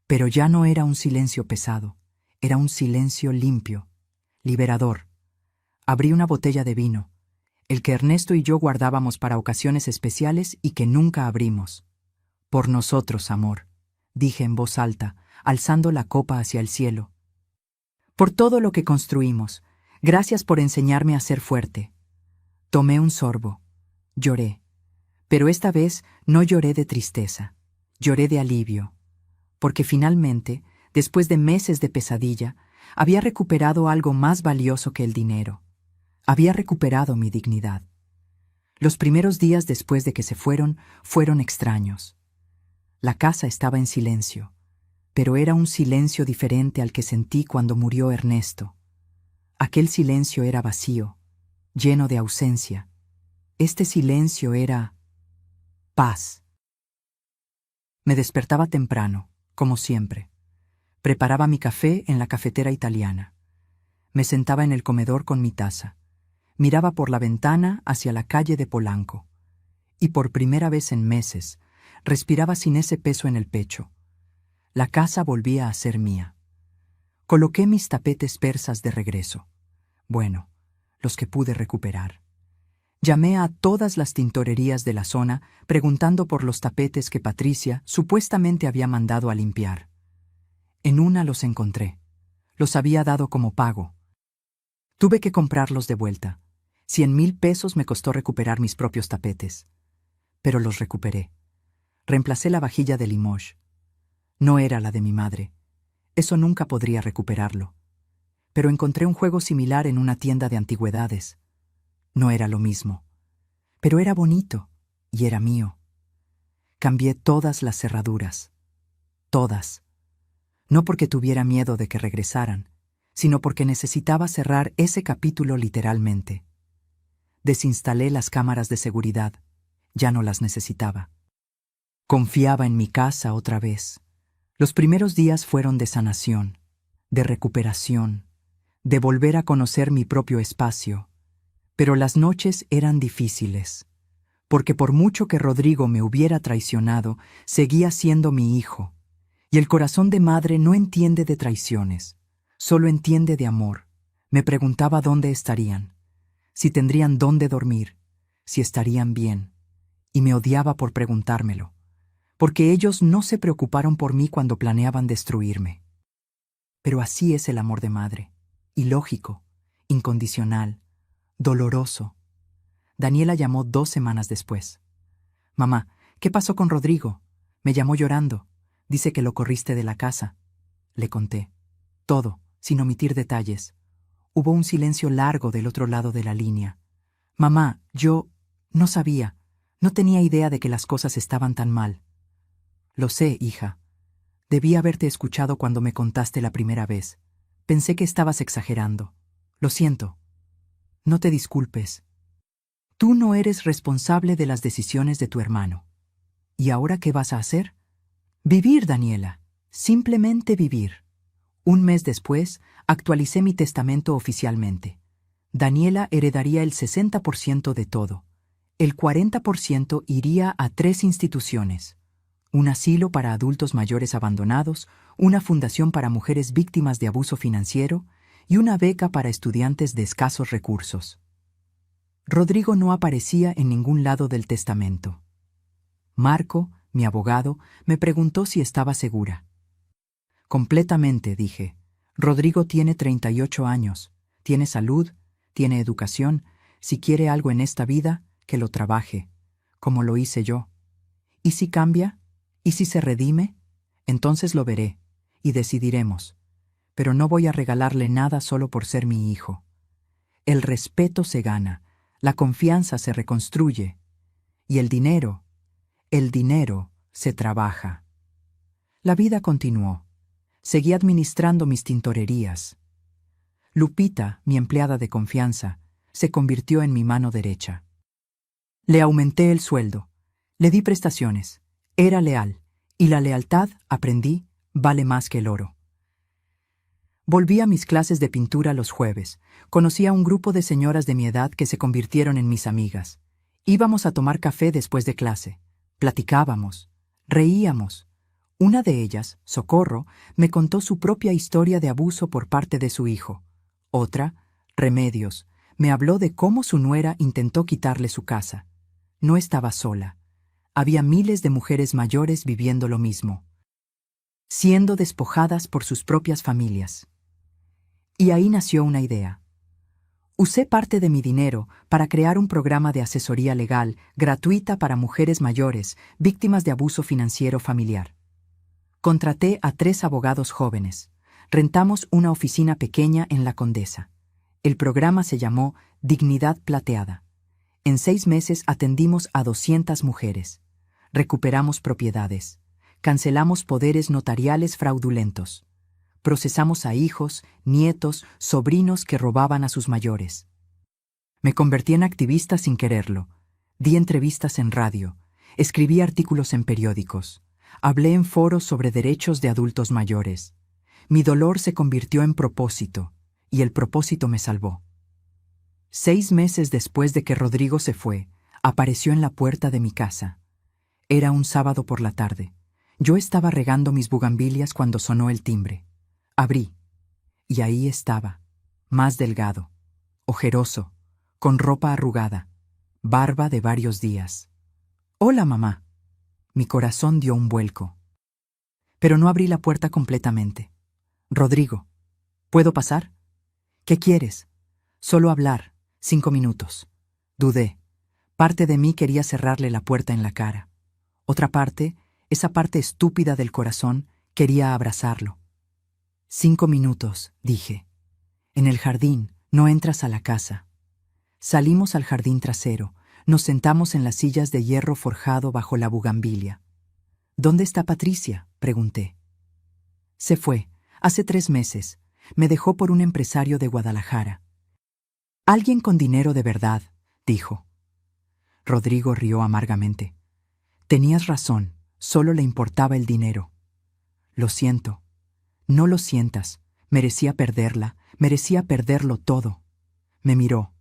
pero ya no era un silencio pesado, era un silencio limpio, liberador. Abrí una botella de vino. el que Ernesto y yo guardábamos para ocasiones especiales y que nunca abrimos. Por nosotros, amor, dije en voz alta, alzando la copa hacia el cielo. Por todo lo que construimos, gracias por enseñarme a ser fuerte. Tomé un sorbo. Lloré. Pero esta vez no lloré de tristeza. Lloré de alivio. Porque finalmente, después de meses de pesadilla, había recuperado algo más valioso que el dinero. Había recuperado mi dignidad. Los primeros días después de que se fueron extraños. La casa estaba en silencio, pero era un silencio diferente al que sentí cuando murió Ernesto. Aquel silencio era vacío, lleno de ausencia. Este silencio era paz. Me despertaba temprano, como siempre. Preparaba mi café en la cafetera italiana. Me sentaba en el comedor con mi taza. Miraba por la ventana hacia la calle de Polanco. Y por primera vez en meses, respiraba sin ese peso en el pecho. La casa volvía a ser mía. Coloqué mis tapetes persas de regreso. Bueno, los que pude recuperar. Llamé a todas las tintorerías de la zona preguntando por los tapetes que Patricia supuestamente había mandado a limpiar. En una los encontré. Los había dado como pago. Tuve que comprarlos de vuelta. 100,000 pesos me costó recuperar mis propios tapetes. Pero los recuperé. Reemplacé la vajilla de Limoges. No era la de mi madre. Eso nunca podría recuperarlo. Pero encontré un juego similar en una tienda de antigüedades. No era lo mismo. Pero era bonito y era mío. Cambié todas las cerraduras. Todas. No porque tuviera miedo de que regresaran, sino porque necesitaba cerrar ese capítulo literalmente. Desinstalé las cámaras de seguridad. Ya no las necesitaba. Confiaba en mi casa otra vez. Los primeros días fueron de sanación, de recuperación, de volver a conocer mi propio espacio. Pero las noches eran difíciles, porque por mucho que Rodrigo me hubiera traicionado, seguía siendo mi hijo. Y el corazón de madre no entiende de traiciones, solo entiende de amor. Me preguntaba dónde estarían, si tendrían dónde dormir, si estarían bien. Y me odiaba por preguntármelo, porque ellos no se preocuparon por mí cuando planeaban destruirme. Pero así es el amor de madre, ilógico, incondicional, doloroso. Daniela llamó 2 semanas después. «Mamá, ¿qué pasó con Rodrigo? Me llamó llorando. Dice que lo corriste de la casa». Le conté. Todo, sin omitir detalles. Hubo un silencio largo del otro lado de la línea. «Mamá, yo no sabía. No tenía idea de que las cosas estaban tan mal». «Lo sé, hija. Debí haberte escuchado cuando me contaste la primera vez. Pensé que estabas exagerando. Lo siento. No te disculpes. Tú no eres responsable de las decisiones de tu hermano. ¿Y ahora qué vas a hacer?» «Vivir, Daniela. Simplemente vivir». Un mes después, actualicé mi testamento oficialmente. Daniela heredaría el 60% de todo. El 40% iría a 3 instituciones: un asilo para adultos mayores abandonados, una fundación para mujeres víctimas de abuso financiero y una beca para estudiantes de escasos recursos. Rodrigo no aparecía en ningún lado del testamento. Marco, mi abogado, me preguntó si estaba segura. «Completamente», dije. «Rodrigo tiene 38 años, tiene salud, tiene educación. Si quiere algo en esta vida, que lo trabaje, como lo hice yo. ¿Y si cambia? ¿Y si se redime? Entonces lo veré, y decidiremos. Pero no voy a regalarle nada solo por ser mi hijo. El respeto se gana, la confianza se reconstruye, y el dinero se trabaja». La vida continuó. Seguí administrando mis tintorerías. Lupita, mi empleada de confianza, se convirtió en mi mano derecha. Le aumenté el sueldo, le di prestaciones, era leal, y la lealtad, aprendí, vale más que el oro. Volví a mis clases de pintura los jueves. Conocí a un grupo de señoras de mi edad que se convirtieron en mis amigas. Íbamos a tomar café después de clase. Platicábamos, reíamos. Una de ellas, Socorro, me contó su propia historia de abuso por parte de su hijo. Otra, Remedios, Me habló de cómo su nuera intentó quitarle su casa. No estaba sola. Había miles de mujeres mayores viviendo lo mismo, siendo despojadas por sus propias familias. Y ahí nació una idea. Usé parte de mi dinero para crear un programa de asesoría legal gratuita para mujeres mayores víctimas de abuso financiero familiar. Contraté a 3 abogados jóvenes. Rentamos una oficina pequeña en La Condesa. El programa se llamó Dignidad Plateada. En 6 meses atendimos a 200 mujeres. Recuperamos propiedades. Cancelamos poderes notariales fraudulentos. Procesamos a hijos, nietos, sobrinos que robaban a sus mayores. Me convertí en activista sin quererlo. Di entrevistas en radio. Escribí artículos en periódicos. Hablé en foros sobre derechos de adultos mayores. Mi dolor se convirtió en propósito, y el propósito me salvó. 6 meses después de que Rodrigo se fue, apareció en la puerta de mi casa. Era un sábado por la tarde. Yo estaba regando mis bugambilias cuando sonó el timbre. Abrí, y ahí estaba, más delgado, ojeroso, con ropa arrugada, barba de varios días. «Hola, mamá». Mi corazón dio un vuelco. Pero no abrí la puerta completamente. «Rodrigo, ¿puedo pasar? ¿Qué quieres?» «Solo hablar, 5 minutos». Dudé. Parte de mí quería cerrarle la puerta en la cara. Otra parte, esa parte estúpida del corazón, quería abrazarlo. 5 minutos, dije. En el jardín, no entras a la casa. Salimos al jardín trasero, nos sentamos en las sillas de hierro forjado bajo la bugambilia. «¿Dónde está Patricia?», pregunté. «Se fue, hace 3 meses. Me dejó por un empresario de Guadalajara». «Alguien con dinero de verdad», dijo. Rodrigo rió amargamente. «Tenías razón, solo le importaba el dinero». «Lo siento». «No lo sientas. Merecía perderla, merecía perderlo todo». Me miró.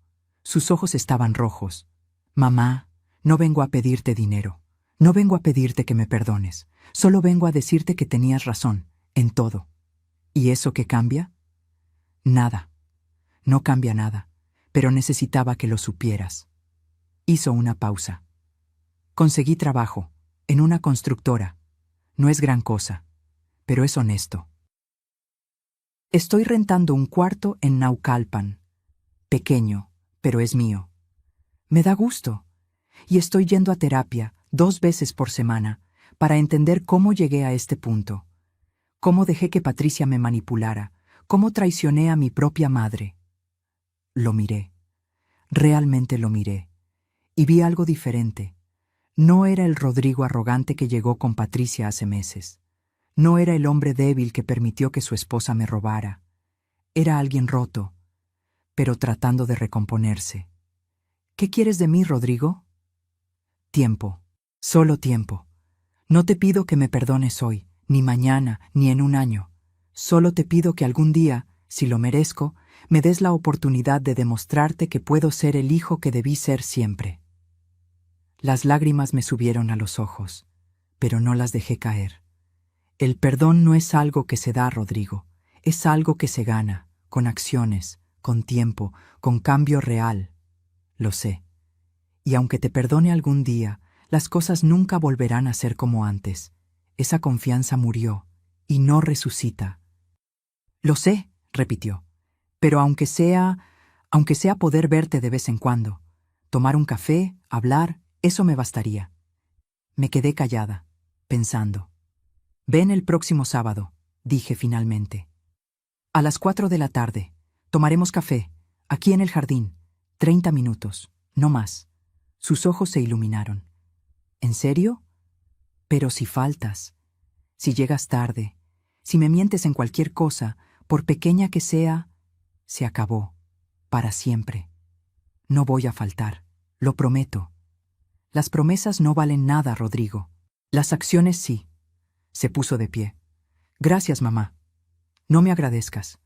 Sus ojos estaban rojos. «Mamá, no vengo a pedirte dinero. No vengo a pedirte que me perdones. Solo vengo a decirte que tenías razón, en todo». «¿Y eso qué cambia?» «Nada. No cambia nada, pero necesitaba que lo supieras». Hizo una pausa. «Conseguí trabajo, en una constructora. No es gran cosa, pero es honesto. Estoy rentando un cuarto en Naucalpan. Pequeño, pero es mío. Me da gusto. Y estoy yendo a terapia 2 veces por semana para entender cómo llegué a este punto. Cómo dejé que Patricia me manipulara. Cómo traicioné a mi propia madre». Lo miré. Realmente lo miré. Y vi algo diferente. No era el Rodrigo arrogante que llegó con Patricia hace meses. No era el hombre débil que permitió que su esposa me robara. Era alguien roto, pero tratando de recomponerse. «¿Qué quieres de mí, Rodrigo?» «Tiempo. Solo tiempo. No te pido que me perdones hoy, ni mañana, ni en un año. Solo te pido que algún día, si lo merezco, me des la oportunidad de demostrarte que puedo ser el hijo que debí ser siempre». Las lágrimas me subieron a los ojos, pero no las dejé caer. El perdón no es algo que se da, Rodrigo. Es algo que se gana, con acciones, con tiempo, con cambio real. Lo sé. Y aunque te perdone algún día, las cosas nunca volverán a ser como antes. Esa confianza murió y no resucita. «Lo sé», repitió. «Pero aunque sea poder verte de vez en cuando, tomar un café, hablar, eso me bastaría». Me quedé callada, pensando. «Ven el próximo sábado», dije finalmente. «A las 4 de la tarde. Tomaremos café, aquí en el jardín. 30 minutos, no más». Sus ojos se iluminaron. «¿En serio? Pero si faltas, si llegas tarde, si me mientes en cualquier cosa, por pequeña que sea, se acabó, para siempre. No voy a faltar, lo prometo». «Las promesas no valen nada, Rodrigo. Las acciones sí». Se puso de pie. «Gracias, mamá. No me agradezcas.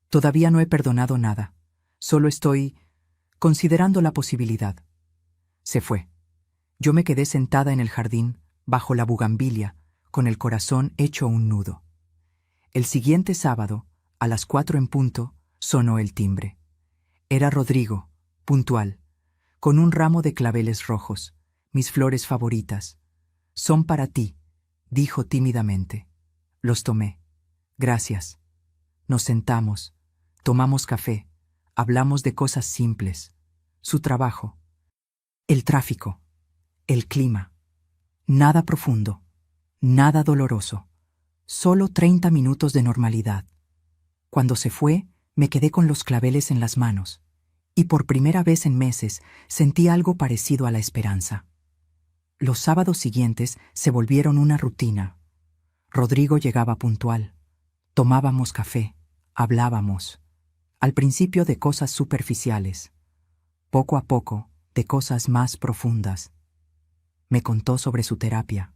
Todavía no he perdonado nada. Solo estoy considerando la posibilidad». Se fue. Yo me quedé sentada en el jardín, bajo la bugambilia, con el corazón hecho un nudo. El siguiente sábado, a las 4 en punto, sonó el timbre. Era Rodrigo, puntual, con un ramo de claveles rojos, mis flores favoritas. Son para ti, dijo tímidamente. Los tomé. Gracias. Nos sentamos, tomamos café, hablamos de cosas simples. Su trabajo, el tráfico, el clima. Nada profundo, nada doloroso. Solo 30 minutos de normalidad. Cuando se fue, me quedé con los claveles en las manos, y por primera vez en meses sentí algo parecido a la esperanza. Los sábados siguientes se volvieron una rutina. Rodrigo llegaba puntual. Tomábamos café, hablábamos. Al principio de cosas superficiales. Poco a poco, de cosas más profundas. Me contó sobre su terapia,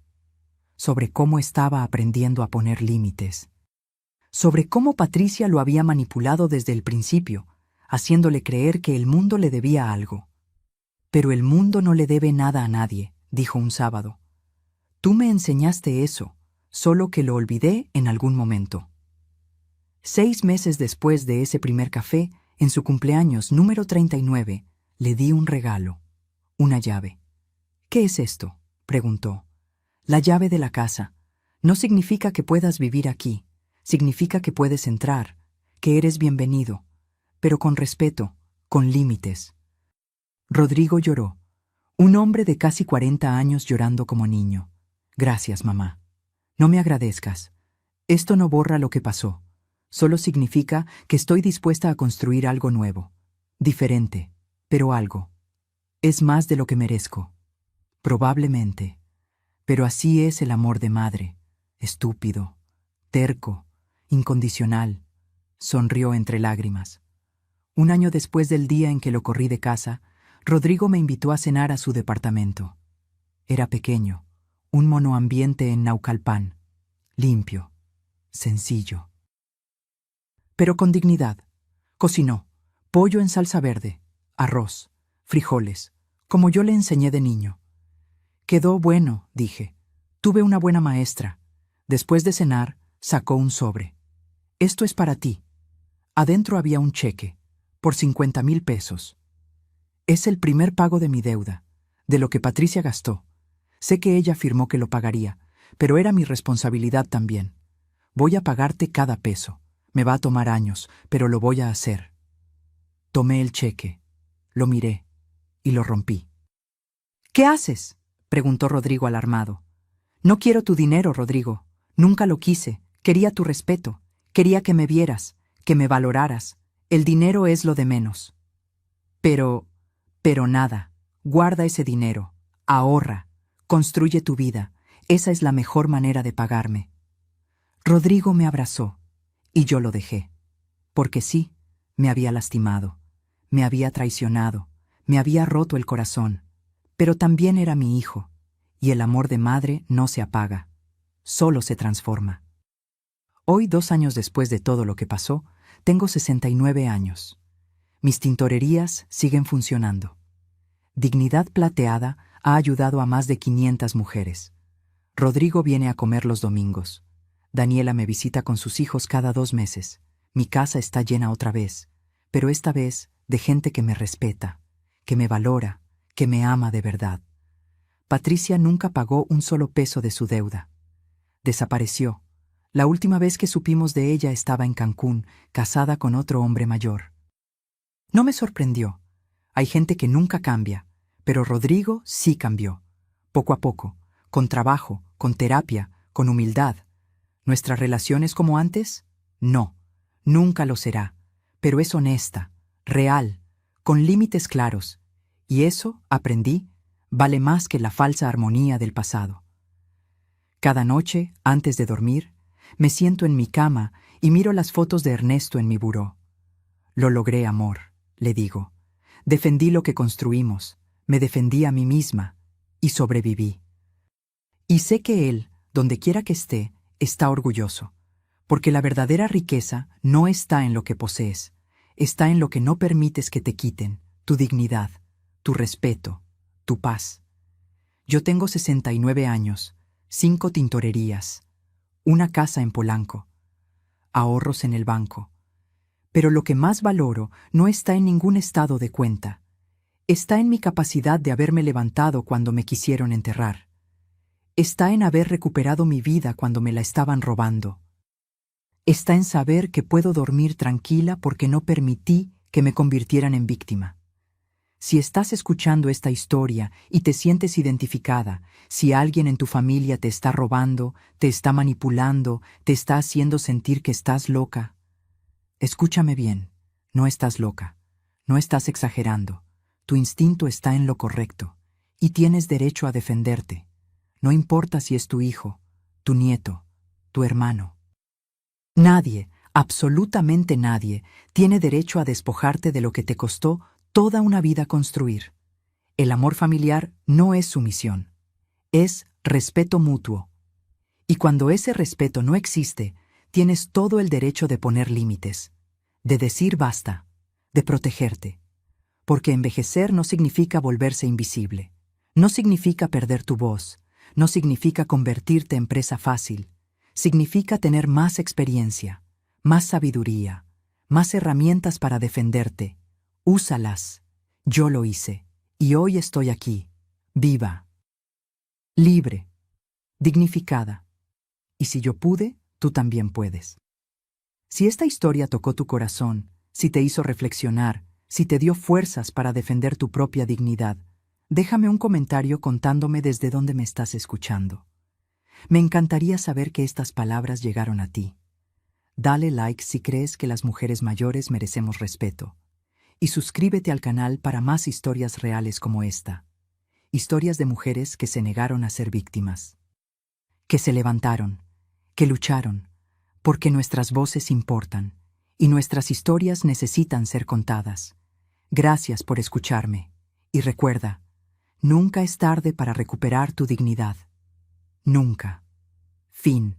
sobre cómo estaba aprendiendo a poner límites, sobre cómo Patricia lo había manipulado desde el principio, haciéndole creer que el mundo le debía algo. Pero el mundo no le debe nada a nadie, dijo un sábado. Tú me enseñaste eso, solo que lo olvidé en algún momento. 6 meses después de ese primer café, en su cumpleaños número 39, le di un regalo, una llave. ¿Qué es esto?, preguntó. La llave de la casa. No significa que puedas vivir aquí, significa que puedes entrar, que eres bienvenido, pero con respeto, con límites. Rodrigo lloró, un hombre de casi 40 años llorando como niño. Gracias, mamá. No me agradezcas. Esto no borra lo que pasó. Solo significa que estoy dispuesta a construir algo nuevo, diferente, pero algo. Es más de lo que merezco. Probablemente. Pero así es el amor de madre. Estúpido, terco, incondicional. Sonrió entre lágrimas. Un año después del día en que lo corrí de casa, Rodrigo me invitó a cenar a su departamento. Era pequeño, un monoambiente en Naucalpan. Limpio, sencillo. Pero con dignidad. Cocinó pollo en salsa verde, arroz, frijoles, como yo le enseñé de niño. Quedó bueno, dije. Tuve una buena maestra. Después de cenar, sacó un sobre. Esto es para ti. Adentro había un cheque, por 50,000 pesos. Es el primer pago de mi deuda, de lo que Patricia gastó. Sé que ella afirmó que lo pagaría, pero era mi responsabilidad también. Voy a pagarte cada peso. Me va a tomar años, pero lo voy a hacer. Tomé el cheque, lo miré y lo rompí. ¿Qué haces?, preguntó Rodrigo alarmado. No quiero tu dinero, Rodrigo. Nunca lo quise. Quería tu respeto. Quería que me vieras, que me valoraras. El dinero es lo de menos. Pero nada. Guarda ese dinero. Ahorra. Construye tu vida. Esa es la mejor manera de pagarme. Rodrigo me abrazó, y yo lo dejé. Porque sí, me había lastimado, me había traicionado, me había roto el corazón. Pero también era mi hijo, y el amor de madre no se apaga, solo se transforma. Hoy, 2 años después de todo lo que pasó, tengo 69 años. Mis tintorerías siguen funcionando. Dignidad Plateada ha ayudado a más de 500 mujeres. Rodrigo viene a comer los domingos. Daniela me visita con sus hijos cada 2 meses. Mi casa está llena otra vez, pero esta vez de gente que me respeta, que me valora, que me ama de verdad. Patricia nunca pagó un solo peso de su deuda. Desapareció. La última vez que supimos de ella estaba en Cancún, casada con otro hombre mayor. No me sorprendió. Hay gente que nunca cambia, pero Rodrigo sí cambió. Poco a poco, con trabajo, con terapia, con humildad. ¿Nuestra relación es como antes? No, nunca lo será, pero es honesta, real, con límites claros. Y eso, aprendí, vale más que la falsa armonía del pasado. Cada noche, antes de dormir, me siento en mi cama y miro las fotos de Ernesto en mi buró. Lo logré, amor, le digo. Defendí lo que construimos, me defendí a mí misma y sobreviví. Y sé que él, donde quiera que esté, está orgulloso, porque la verdadera riqueza no está en lo que posees, está en lo que no permites que te quiten, tu dignidad, tu respeto, tu paz. Yo tengo 69 años, 5 tintorerías, una casa en Polanco, ahorros en el banco. Pero lo que más valoro no está en ningún estado de cuenta, Está en mi capacidad de haberme levantado cuando me quisieron enterrar. Está en haber recuperado mi vida cuando me la estaban robando. Está en saber que puedo dormir tranquila porque no permití que me convirtieran en víctima. Si estás escuchando esta historia y te sientes identificada, si alguien en tu familia te está robando, te está manipulando, te está haciendo sentir que estás loca, escúchame bien, no estás loca, no estás exagerando, tu instinto está en lo correcto, y tienes derecho a defenderte, no importa si es tu hijo, tu nieto, tu hermano. Nadie, absolutamente nadie, tiene derecho a despojarte de lo que te costó toda una vida construir. El amor familiar no es sumisión, es respeto mutuo. Y cuando ese respeto no existe, tienes todo el derecho de poner límites, de decir basta, de protegerte. Porque envejecer no significa volverse invisible, no significa perder tu voz, no significa convertirte en presa fácil, significa tener más experiencia, más sabiduría, más herramientas para defenderte. Úsalas. Yo lo hice, y hoy estoy aquí, viva, libre, dignificada. Y si yo pude, tú también puedes. Si esta historia tocó tu corazón, si te hizo reflexionar, si te dio fuerzas para defender tu propia dignidad, déjame un comentario contándome desde dónde me estás escuchando. Me encantaría saber que estas palabras llegaron a ti. Dale like si crees que las mujeres mayores merecemos respeto. Y suscríbete al canal para más historias reales como esta. Historias de mujeres que se negaron a ser víctimas. Que se levantaron, que lucharon, porque nuestras voces importan y nuestras historias necesitan ser contadas. Gracias por escucharme. Y recuerda, nunca es tarde para recuperar tu dignidad. Nunca. Fin.